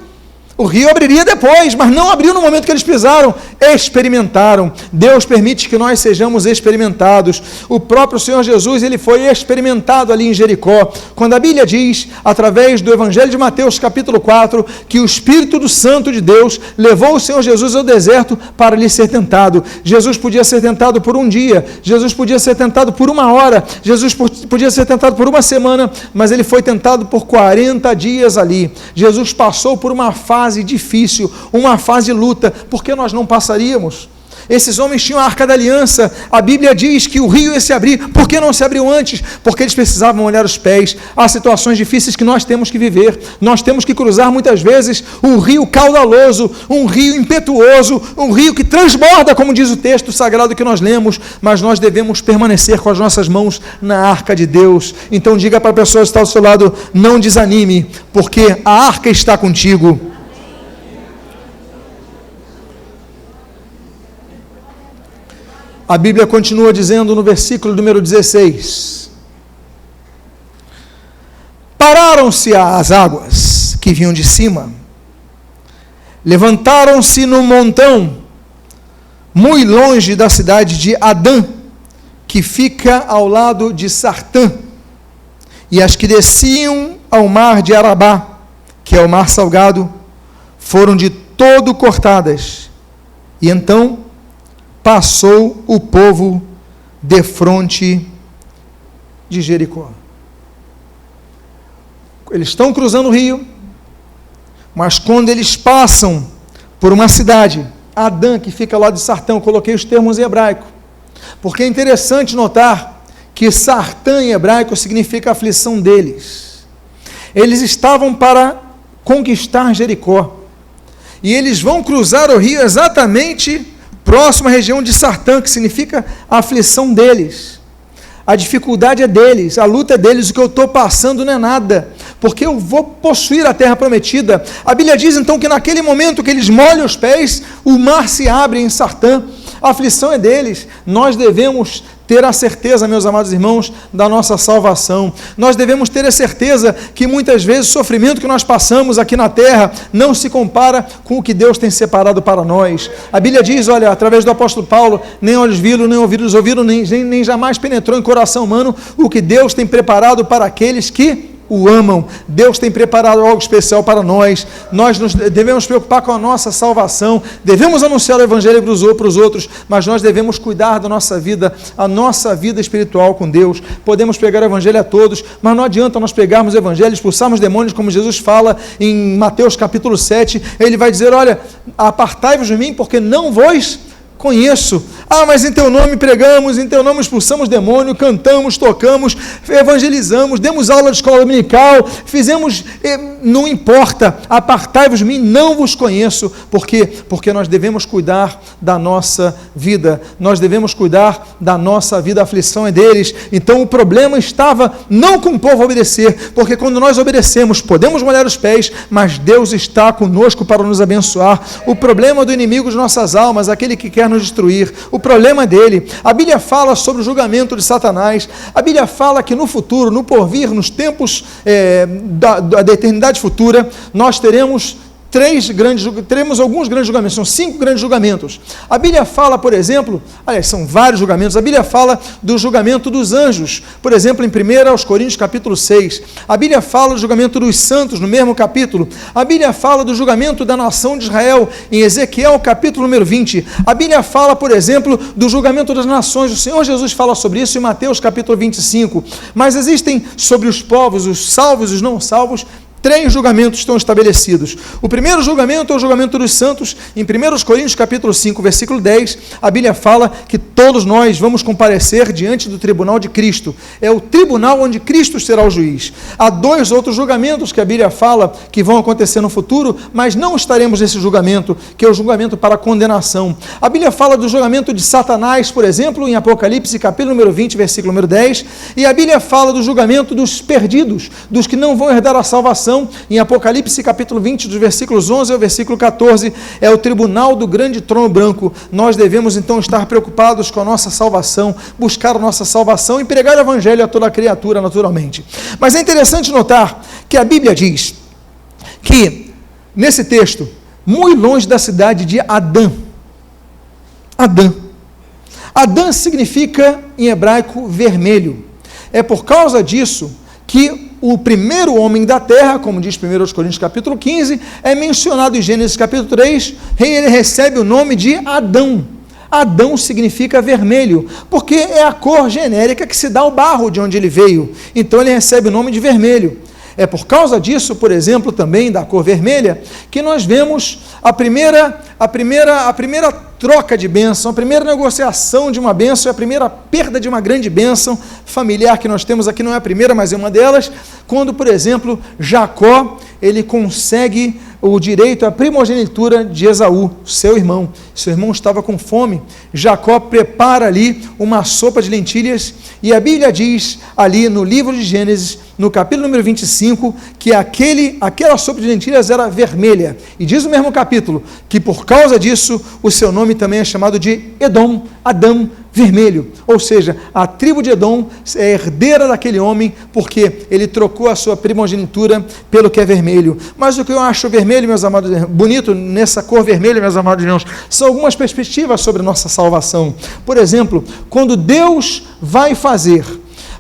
O rio abriria depois, mas não abriu no momento que eles pisaram. Experimentaram. Deus permite que nós sejamos experimentados. O próprio Senhor Jesus, ele foi experimentado ali em Jericó. Quando a Bíblia diz, através do Evangelho de Mateus, capítulo 4, que o Espírito do Santo de Deus levou o Senhor Jesus ao deserto para lhe ser tentado. Jesus podia ser tentado por um dia, Jesus podia ser tentado por uma hora, Jesus podia ser tentado por uma semana, mas ele foi tentado por 40 dias ali. Jesus passou por uma fase difícil, uma fase de luta. Por que nós não passaríamos? Esses homens tinham a arca da aliança. A Bíblia diz que o rio ia se abrir. Por que não se abriu antes? Porque eles precisavam molhar os pés. Há situações difíceis que nós temos que viver. Nós temos que cruzar muitas vezes um rio caudaloso, um rio impetuoso, um rio que transborda, como diz o texto sagrado que nós lemos, mas nós devemos permanecer com as nossas mãos na arca de Deus. Então diga para a pessoa que está ao seu lado, não desanime, porque a arca está contigo. A Bíblia continua dizendo no versículo número 16: pararam-se as águas que vinham de cima, levantaram-se no montão, muito longe da cidade de Adã, que fica ao lado de Sartã, e as que desciam ao mar de Arabá, que é o mar salgado, foram de todo cortadas, e então passou o povo defronte de Jericó. Eles estão cruzando o rio, mas quando eles passam por uma cidade, Adã, que fica lá de Sartã, eu coloquei os termos em hebraico, porque é interessante notar que Sartã em hebraico significa aflição deles. Eles estavam para conquistar Jericó, e eles vão cruzar o rio exatamente próximo à região de Sartã, que significa a aflição deles. A dificuldade é deles, a luta é deles, o que eu estou passando não é nada, porque eu vou possuir a terra prometida. A Bíblia diz então que naquele momento que eles molham os pés, o mar se abre em Sartã. A aflição é deles. Nós devemos ter a certeza, meus amados irmãos, da nossa salvação. Nós devemos ter a certeza que muitas vezes o sofrimento que nós passamos aqui na terra não se compara com o que Deus tem separado para nós. A Bíblia diz, olha, através do apóstolo Paulo, nem olhos viram, nem ouvidos ouviram, nem jamais penetrou em coração humano o que Deus tem preparado para aqueles que o amam. Deus tem preparado algo especial para nós. Nós devemos preocupar com a nossa salvação, devemos anunciar o Evangelho para os outros, mas nós devemos cuidar da nossa vida, a nossa vida espiritual com Deus. Podemos pregar o Evangelho a todos, mas não adianta nós pregarmos o Evangelho, expulsarmos demônios, como Jesus fala em Mateus capítulo 7, ele vai dizer, olha, apartai-vos de mim, porque não vos Conheço. Mas em teu nome pregamos, em teu nome expulsamos demônio, cantamos, tocamos, evangelizamos, demos aula de escola dominical, fizemos, não importa, apartai-vos de mim, não vos conheço. Por quê? Porque nós devemos cuidar da nossa vida, nós devemos cuidar da nossa vida, a aflição é deles. Então o problema estava não com o povo obedecer, porque quando nós obedecemos, podemos molhar os pés, mas Deus está conosco para nos abençoar. O problema do inimigo de nossas almas, aquele que quer nos destruir, o problema dele. A Bíblia fala sobre o julgamento de Satanás. A Bíblia fala que no futuro, no porvir, nos tempos da eternidade futura, nós teremos alguns grandes julgamentos, são 5 grandes julgamentos. A Bíblia fala, por exemplo, são vários julgamentos, a Bíblia fala do julgamento dos anjos, por exemplo, em 1 Coríntios capítulo 6, a Bíblia fala do julgamento dos santos, no mesmo capítulo, a Bíblia fala do julgamento da nação de Israel, em Ezequiel capítulo número 20, a Bíblia fala, por exemplo, do julgamento das nações, o Senhor Jesus fala sobre isso em Mateus capítulo 25, mas existem sobre os povos, os salvos e os não salvos, 3 julgamentos estão estabelecidos. O primeiro julgamento é o julgamento dos santos. Em 1 Coríntios capítulo 5, versículo 10, a Bíblia fala que todos nós vamos comparecer diante do tribunal de Cristo. É o tribunal onde Cristo será o juiz. Há 2 outros julgamentos que a Bíblia fala que vão acontecer no futuro, mas não estaremos nesse julgamento, que é o julgamento para condenação. A Bíblia fala do julgamento de Satanás, por exemplo, em Apocalipse capítulo número 20, versículo número 10, e a Bíblia fala do julgamento dos perdidos, dos que não vão herdar a salvação. Em Apocalipse capítulo 20, dos versículos 11 ao versículo 14, é o tribunal do grande trono branco. Nós devemos então estar preocupados com a nossa salvação, buscar a nossa salvação e pregar o evangelho a toda criatura naturalmente. Mas é interessante notar que a Bíblia diz que, nesse texto, muito longe da cidade de Adã, Adã significa em hebraico vermelho. É por causa disso que o primeiro homem da terra, como diz 1 Coríntios capítulo 15, é mencionado em Gênesis capítulo 3, ele recebe o nome de Adão. Adão significa vermelho, porque é a cor genérica que se dá ao barro de onde ele veio, então ele recebe o nome de vermelho. É por causa disso, por exemplo, também da cor vermelha, que nós vemos a primeira troca de bênção, a primeira negociação de uma bênção, a primeira perda de uma grande bênção familiar que nós temos aqui, não é a primeira, mas é uma delas, quando, por exemplo, Jacó, ele consegue o direito à primogenitura de Esaú, seu irmão estava com fome, Jacó prepara ali uma sopa de lentilhas, e a Bíblia diz ali no livro de Gênesis, no capítulo número 25, que aquela sopa de lentilhas era vermelha, e diz no mesmo capítulo, que por causa disso, o seu nome também é chamado de Edom, Adão vermelho, ou seja, a tribo de Edom é herdeira daquele homem, porque ele trocou a sua primogenitura pelo que é vermelho. Mas o que eu acho vermelho, meus amados, bonito nessa cor vermelha, meus amados irmãos, são algumas perspectivas sobre nossa salvação. Por exemplo, quando Deus vai fazer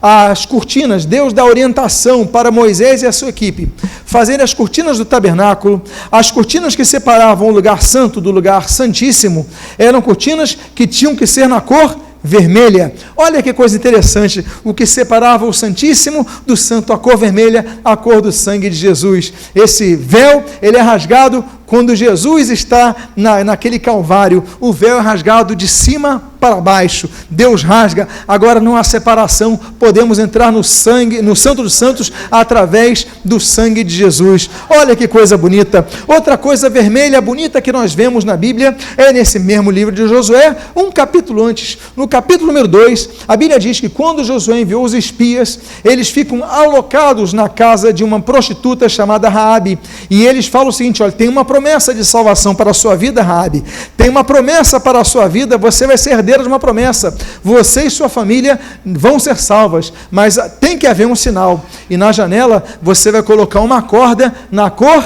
as cortinas, Deus dá orientação para Moisés e a sua equipe fazerem as cortinas do tabernáculo, as cortinas que separavam o lugar santo do lugar santíssimo, eram cortinas que tinham que ser na cor vermelha. Olha que coisa interessante, o que separava o Santíssimo do Santo, a cor vermelha, a cor do sangue de Jesus. Esse véu, ele é rasgado quando Jesus está naquele Calvário, o véu é rasgado de cima para baixo, Deus rasga, agora não há separação, podemos entrar no sangue, no Santo dos Santos, através do sangue de Jesus. Olha que coisa bonita. Outra coisa vermelha, bonita que nós vemos na Bíblia, é nesse mesmo livro de Josué, um capítulo antes, no capítulo número 2, a Bíblia diz que quando Josué enviou os espias, eles ficam alocados na casa de uma prostituta chamada Raabe, e eles falam o seguinte, olha, tem uma promessa de salvação para a sua vida, Raabe, tem uma promessa para a sua vida, você vai ser herdeira de uma promessa, você e sua família vão ser salvas, mas tem que haver um sinal, e na janela você vai colocar uma corda na cor,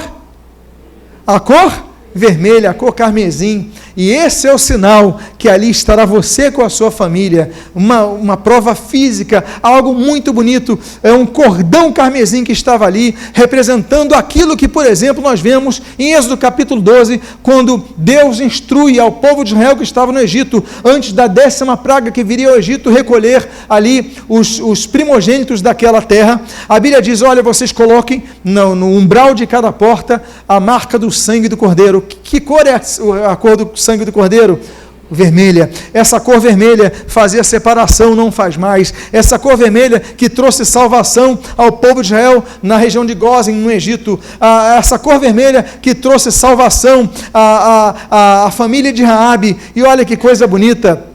a cor vermelha, a cor carmesim, e esse é o sinal que ali estará você com a sua família, uma prova física, algo muito bonito, é um cordão carmesim que estava ali, representando aquilo que, por exemplo, nós vemos em Êxodo capítulo 12, quando Deus instrui ao povo de Israel que estava no Egito, antes da 10ª praga que viria ao Egito, recolher ali os primogênitos daquela terra, a Bíblia diz, olha, vocês coloquem no umbral de cada porta a marca do sangue do Cordeiro. Que cor é a cor do sangue do Cordeiro? vermelha. Essa cor vermelha fazia separação, não faz mais. Essa cor vermelha que trouxe salvação ao povo de Israel na região de Gósen, no Egito. Essa cor vermelha que trouxe salvação à família de Raabe. E olha que coisa bonita.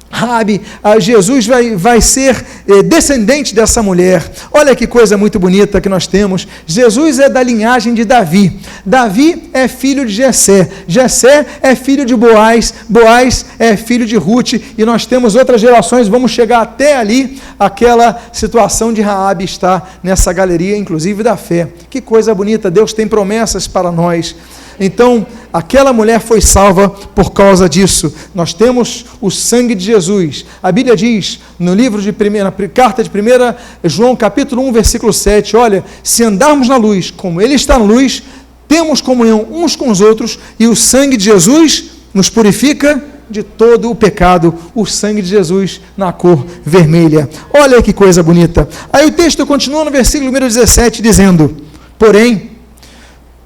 Raabe, Jesus vai ser descendente dessa mulher. Olha que coisa muito bonita que nós temos. Jesus é da linhagem de Davi. Davi é filho de Jessé. Jessé é filho de Boaz. Boaz é filho de Ruth. E nós temos outras gerações. Vamos chegar até ali. Aquela situação de Raabe está nessa galeria, inclusive da fé. Que coisa bonita. Deus tem promessas para nós. Então, aquela mulher foi salva por causa disso. Nós temos o sangue de Jesus. A Bíblia diz, no livro na carta de 1 João, capítulo 1, versículo 7, olha, se andarmos na luz, como Ele está na luz, temos comunhão uns com os outros, e o sangue de Jesus nos purifica de todo o pecado. O sangue de Jesus na cor vermelha. Olha que coisa bonita. Aí o texto continua no versículo número 17, dizendo, porém,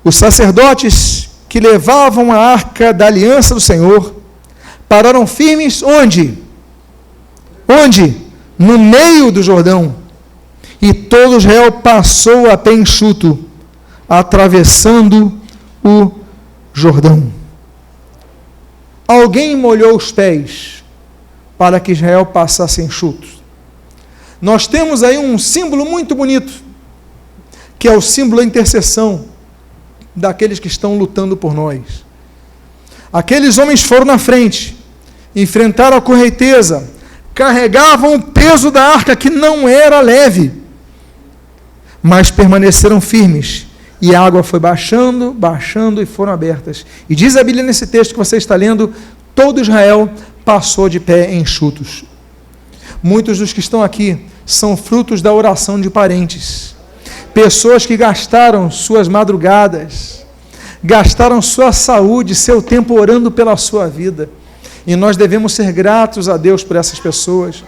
os sacerdotes que levavam a arca da aliança do Senhor pararam firmes onde? Onde? No meio do Jordão. E todo Israel passou a pé enxuto, atravessando o Jordão. Alguém molhou os pés para que Israel passasse enxuto. Nós temos aí um símbolo muito bonito, que é o símbolo da intercessão daqueles que estão lutando por nós. Aqueles homens foram na frente, enfrentaram a correnteza, carregavam o peso da arca, que não era leve, mas permaneceram firmes, e a água foi baixando, baixando, e foram abertas. E diz a Bíblia nesse texto que você está lendo, todo Israel passou de pé enxutos. Muitos dos que estão aqui são frutos da oração de parentes. Pessoas que gastaram suas madrugadas, gastaram sua saúde, seu tempo orando pela sua vida. E nós devemos ser gratos a Deus por essas pessoas.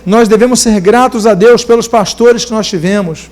Nós devemos ser gratos a Deus pelos pastores que nós tivemos.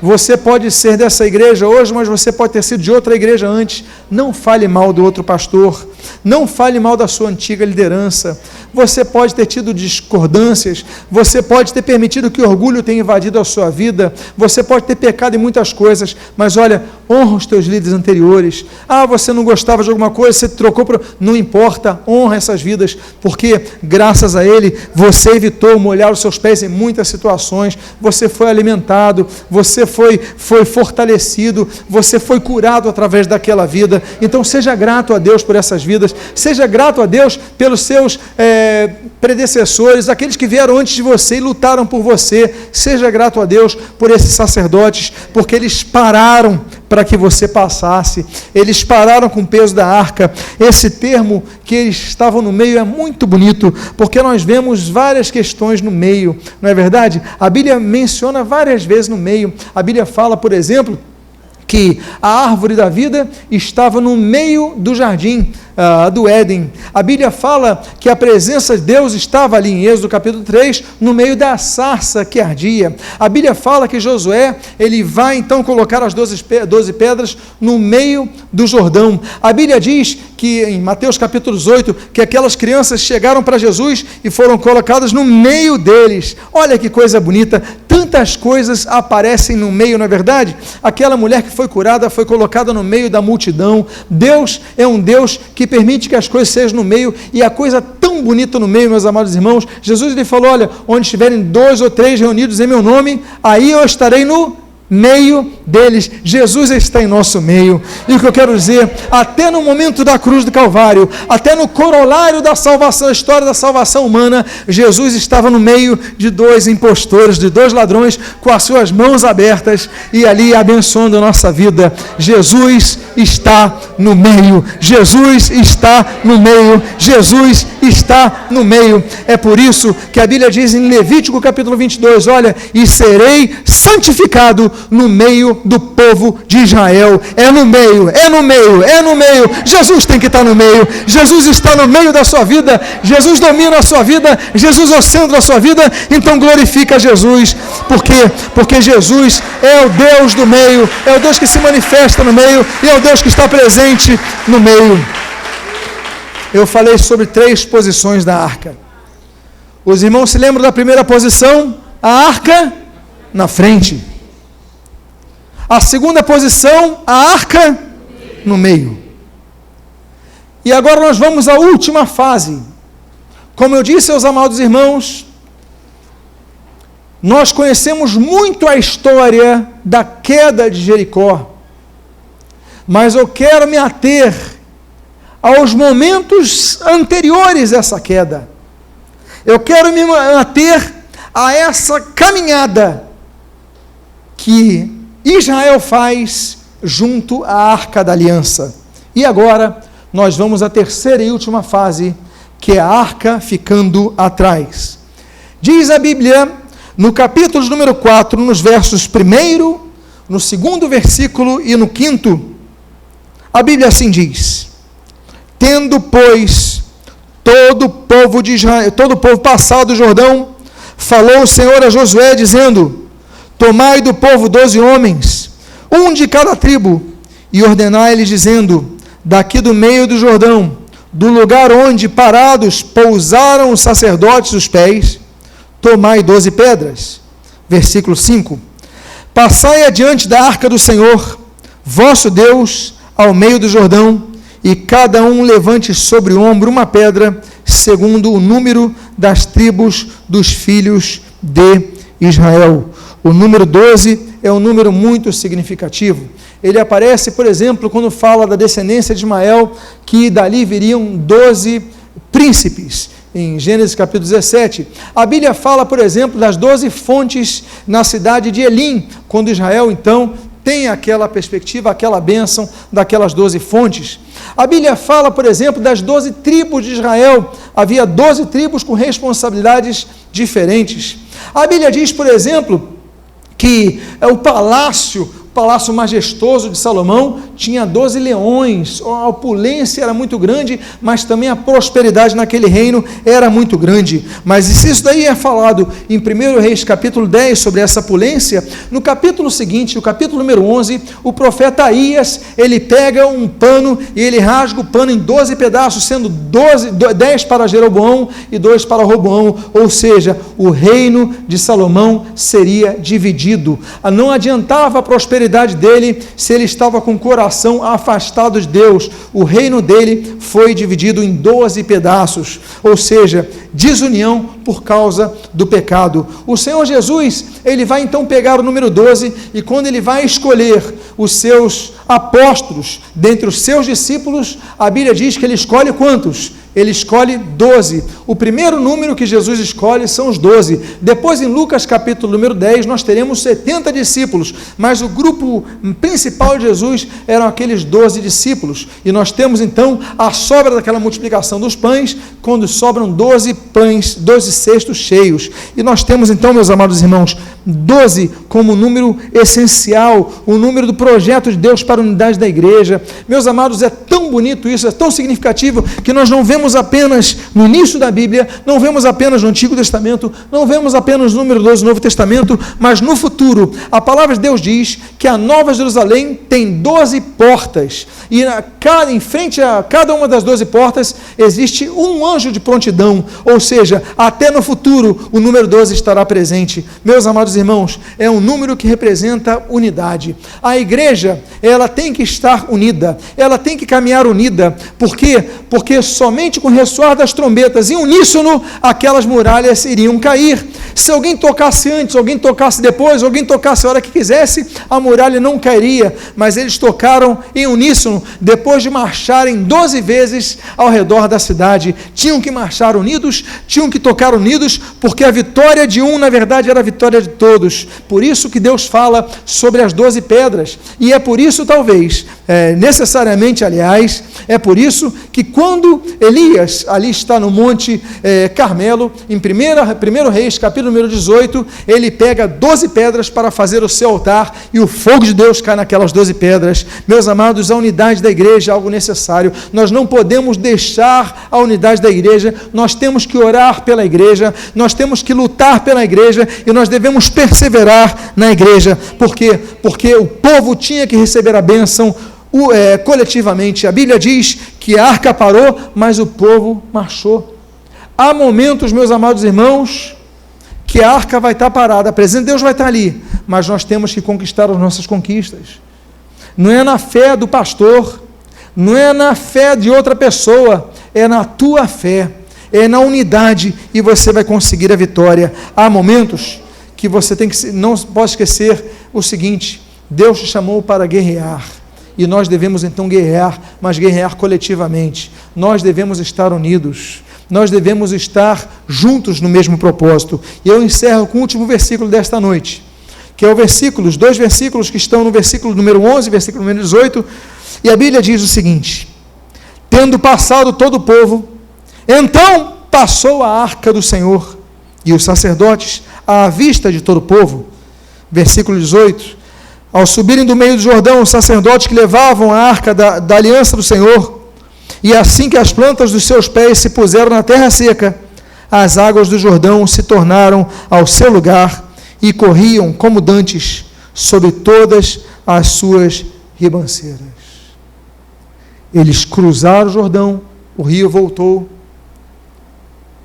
Você pode ser dessa igreja hoje, mas você pode ter sido de outra igreja antes. Não fale mal do outro pastor. Não fale mal da sua antiga liderança. Você pode ter tido discordâncias. Você pode ter permitido que o orgulho tenha invadido a sua vida. Você pode ter pecado em muitas coisas. Mas olha, honra os teus líderes anteriores. Ah, você não gostava de alguma coisa, você trocou por... Não importa, honra essas vidas. Porque graças a ele, você evitou molhar os seus pés em muitas situações. Você foi alimentado. Você foi fortalecido. Você foi curado através daquela vida. Então seja grato a Deus por essas vidas. Seja grato a Deus pelos seus predecessores, aqueles que vieram antes de você e lutaram por você. Seja grato a Deus por esses sacerdotes, porque eles pararam para que você passasse. Eles pararam com o peso da arca. Esse termo que eles estavam no meio é muito bonito, porque nós vemos várias questões no meio, não é verdade? A Bíblia menciona várias vezes no meio. A Bíblia fala, por exemplo, que a árvore da vida estava no meio do jardim do Éden. A Bíblia fala que a presença de Deus estava ali em Êxodo capítulo 3, no meio da sarça que ardia. A Bíblia fala que Josué, ele vai então colocar as 12 pedras no meio do Jordão. A Bíblia diz que em Mateus capítulo 8, que aquelas crianças chegaram para Jesus e foram colocadas no meio deles. Olha que coisa bonita, tantas coisas aparecem no meio, não é verdade? Aquela mulher que foi curada foi colocada no meio da multidão. Deus é um Deus que permite que as coisas sejam no meio, e a coisa tão bonita no meio, meus amados irmãos. Jesus lhe falou, olha, onde estiverem 2 ou 3 reunidos em meu nome, aí eu estarei no meio deles. Jesus está em nosso meio. E o que eu quero dizer, até no momento da cruz do Calvário, até no corolário da salvação, a história da salvação humana, Jesus estava no meio de 2 impostores, de 2 ladrões, com as suas mãos abertas e ali abençoando a nossa vida. Jesus está no meio. Jesus está no meio. Jesus está no meio. É por isso que a Bíblia diz em Levítico capítulo 22, olha, e serei santificado no meio do povo de Israel. É no meio, é no meio, é no meio. Jesus tem que estar no meio. Jesus está no meio da sua vida. Jesus domina a sua vida. Jesus é o centro da sua vida. Então glorifica Jesus. Por quê? Porque Jesus é o Deus do meio. É o Deus que se manifesta no meio. E é o Deus que está presente no meio. eu falei sobre 3 posições da arca. Os irmãos se lembram da primeira posição? A arca na frente. A segunda posição, a arca no meio. E agora nós vamos à última fase. Como eu disse aos amados irmãos, nós conhecemos muito a história da queda de Jericó, mas eu quero me ater aos momentos anteriores a essa queda. Eu quero me ater a essa caminhada que Israel faz junto à Arca da Aliança. E agora nós vamos à terceira e última fase, que é a arca ficando atrás. Diz a Bíblia, no capítulo número 4, nos versos 1º, no 2º versículo e no 5º, a Bíblia assim diz: tendo, pois, todo o povo de Israel, todo o povo passado o Jordão, falou o Senhor a Josué, dizendo: tomai do povo 12 homens, um de cada tribo, e ordenai-lhes, dizendo: daqui do meio do Jordão, do lugar onde parados pousaram os sacerdotes os pés, tomai 12 pedras. Versículo 5: passai adiante da arca do Senhor, vosso Deus, ao meio do Jordão, e cada um levante sobre o ombro uma pedra, segundo o número das tribos dos filhos de Israel. O número 12 é um número muito significativo. Ele aparece, por exemplo, quando fala da descendência de Ismael, que dali viriam 12 príncipes, em Gênesis capítulo 17. A Bíblia fala, por exemplo, das 12 fontes na cidade de Elim, quando Israel, então, tem aquela perspectiva, aquela bênção daquelas 12 fontes. A Bíblia fala, por exemplo, das 12 tribos de Israel. Havia 12 tribos com responsabilidades diferentes. A Bíblia diz, por exemplo, que o palácio majestoso de Salomão tinha 12 leões, a opulência era muito grande, mas também a prosperidade naquele reino era muito grande. Mas se isso daí é falado em 1 Reis capítulo 10 sobre essa opulência, no capítulo seguinte, o capítulo número 11, o profeta Aías, ele pega um pano e ele rasga o pano em 12 pedaços, sendo 10 para Jeroboão e 2 para Roboão, ou seja, o reino de Salomão seria dividido. Não adiantava a prosperidade dele se ele estava com o coração afastado de Deus. O reino dele foi dividido em 12 pedaços, ou seja, desunião por causa do pecado. O Senhor Jesus, ele vai então pegar o número 12 e quando ele vai escolher os seus apóstolos dentre os seus discípulos, a Bíblia diz que ele escolhe quantos? Ele escolhe 12. O primeiro número que Jesus escolhe são os 12. Depois, em Lucas capítulo número 10, nós teremos 70 discípulos, mas o grupo principal de Jesus eram aqueles 12 discípulos. E nós temos então a sobra daquela multiplicação dos pães, quando sobram 12 pães, 12 cestos cheios. E nós temos então, meus amados irmãos, 12 como número essencial, o número do projeto de Deus para a unidade da igreja. Meus amados, é tão bonito isso, é tão significativo, que nós não vemos apenas no início da Bíblia, não vemos apenas no Antigo Testamento, não vemos apenas no número 12 do Novo Testamento, mas no futuro, a palavra de Deus diz que a Nova Jerusalém tem 12 portas, e em frente a cada uma das 12 portas existe um anjo de prontidão, ou seja, até no futuro o número 12 estará presente. Meus amados irmãos, é um número que representa unidade. A igreja, ela tem que estar unida, ela tem que caminhar unida. Por quê? Porque somente com o ressoar das trombetas, em uníssono, aquelas muralhas iriam cair. Se alguém tocasse antes, alguém tocasse depois, alguém tocasse a hora que quisesse, a muralha não cairia, mas eles tocaram em uníssono, depois de marcharem 12 vezes ao redor da cidade. Tinham que marchar unidos, tinham que tocar unidos, porque a vitória de um, na verdade, era a vitória de todos. Por isso que Deus fala sobre as 12 pedras, e é por isso, talvez, necessariamente, aliás, é por isso que quando Elias, ali está no Monte Carmelo, em 1 Reis, capítulo número 18, ele pega 12 pedras para fazer o seu altar, e o fogo de Deus cai naquelas 12 pedras. Meus amados, a unidade da igreja é algo necessário. Nós não podemos deixar a unidade da igreja, nós temos que orar pela igreja, nós temos que lutar pela igreja, e nós devemos perseverar na igreja. Por quê? Porque o povo tinha que receber a bênção coletivamente. A Bíblia diz que a arca parou, mas o povo marchou. Há momentos, meus amados irmãos, que a arca vai estar parada, a presença de Deus vai estar ali, mas nós temos que conquistar as nossas conquistas. Não é na fé do pastor, não é na fé de outra pessoa, é na tua fé, é na unidade, e você vai conseguir a vitória. Há momentos que você não pode esquecer o seguinte: Deus te chamou para guerrear, e nós devemos então guerrear, mas guerrear coletivamente. Nós devemos estar unidos, nós devemos estar juntos no mesmo propósito. E eu encerro com o último versículo desta noite, que é os dois versículos que estão no versículo número 11 e versículo número 18, e a Bíblia diz o seguinte: tendo passado todo o povo, então passou a arca do Senhor e os sacerdotes à vista de todo o povo. Versículo 18: ao subirem do meio do Jordão, os sacerdotes que levavam a arca da aliança do Senhor, e assim que as plantas dos seus pés se puseram na terra seca, as águas do Jordão se tornaram ao seu lugar e corriam como dantes sobre todas as suas ribanceiras. Eles cruzaram o Jordão, o rio voltou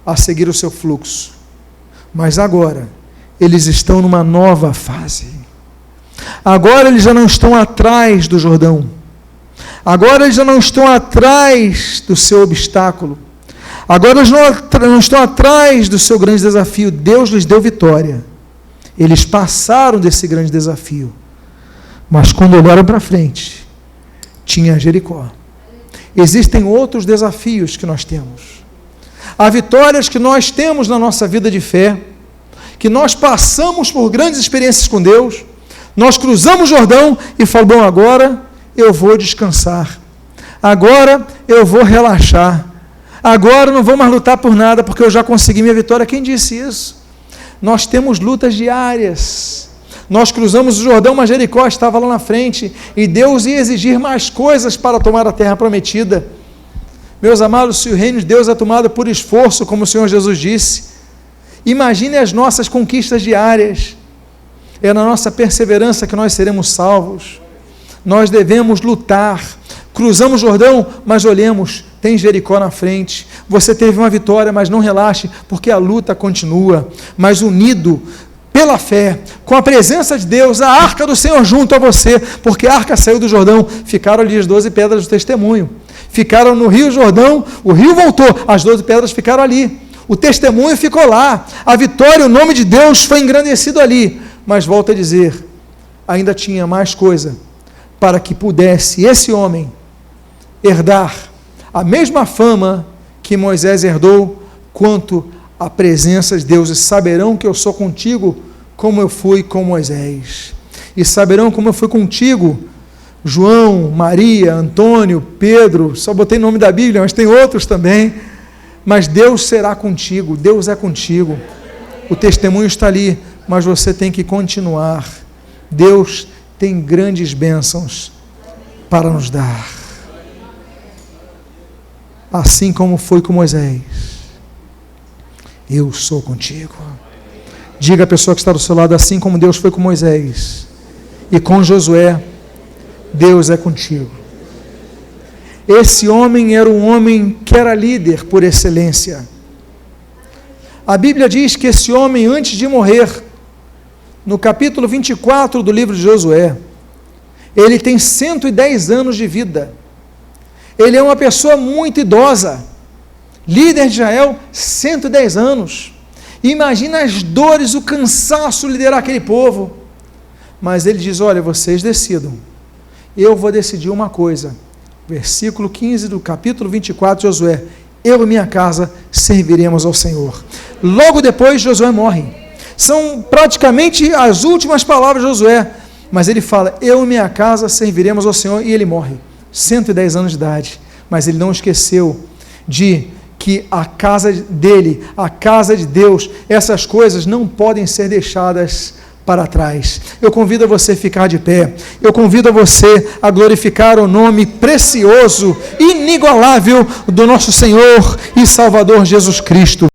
a seguir o seu fluxo, mas agora eles estão numa nova fase. Agora eles já não estão atrás do Jordão, agora eles já não estão atrás do seu obstáculo, agora eles não estão atrás do seu grande desafio. Deus lhes deu vitória, eles passaram desse grande desafio, mas quando olharam para frente, tinha Jericó. Existem outros desafios que nós temos, há vitórias que nós temos na nossa vida de fé, que nós passamos por grandes experiências com Deus, nós cruzamos o Jordão e falamos: bom, agora eu vou descansar, agora eu vou relaxar, agora eu não vou mais lutar por nada, porque eu já consegui minha vitória. Quem disse isso? Nós temos lutas diárias. Nós cruzamos o Jordão, mas Jericó estava lá na frente, e Deus ia exigir mais coisas para tomar a terra prometida. Meus amados, se o reino de Deus é tomado por esforço, como o Senhor Jesus disse, imagine as nossas conquistas diárias. É na nossa perseverança que nós seremos salvos. Nós devemos lutar. Cruzamos o Jordão, mas olhemos, tem Jericó na frente. Você teve uma vitória, mas não relaxe, porque a luta continua. Mas unido pela fé, com a presença de Deus, a arca do Senhor junto a você, porque a arca saiu do Jordão, ficaram ali as 12 pedras do testemunho. Ficaram no Rio Jordão, o rio voltou, as 12 pedras ficaram ali. O testemunho ficou lá. A vitória, o nome de Deus foi engrandecido ali. Mas volto a dizer, ainda tinha mais coisa para que pudesse esse homem herdar a mesma fama que Moisés herdou, quanto a presença de Deus. E saberão que eu sou contigo como eu fui com Moisés, e saberão como eu fui contigo, João, Maria, Antônio, Pedro. Só botei o nome da Bíblia, mas tem outros também. Mas Deus será contigo, Deus é contigo. O testemunho está ali, mas você tem que continuar. Deus tem grandes bênçãos para nos dar, assim como foi com Moisés. Eu sou contigo. Diga à pessoa que está do seu lado: assim como Deus foi com Moisés e com Josué, Deus é contigo. Esse homem era um homem que era líder por excelência. A Bíblia diz que esse homem, antes de morrer, no capítulo 24 do livro de Josué, ele tem 110 anos de vida. Ele é uma pessoa muito idosa, líder de Israel, 110 anos. Imagina as dores, o cansaço de liderar aquele povo. Mas ele diz: olha, vocês decidam, eu vou decidir uma coisa. Versículo 15 do capítulo 24 de Josué: eu e minha casa serviremos ao Senhor. Logo depois Josué morre. São praticamente as últimas palavras de Josué, mas ele fala: eu e minha casa serviremos ao Senhor, e ele morre, 110 anos de idade. Mas ele não esqueceu de que a casa dele, a casa de Deus, essas coisas não podem ser deixadas para trás. Eu convido a você a ficar de pé, eu convido a você a glorificar o nome precioso, inigualável do nosso Senhor e Salvador Jesus Cristo.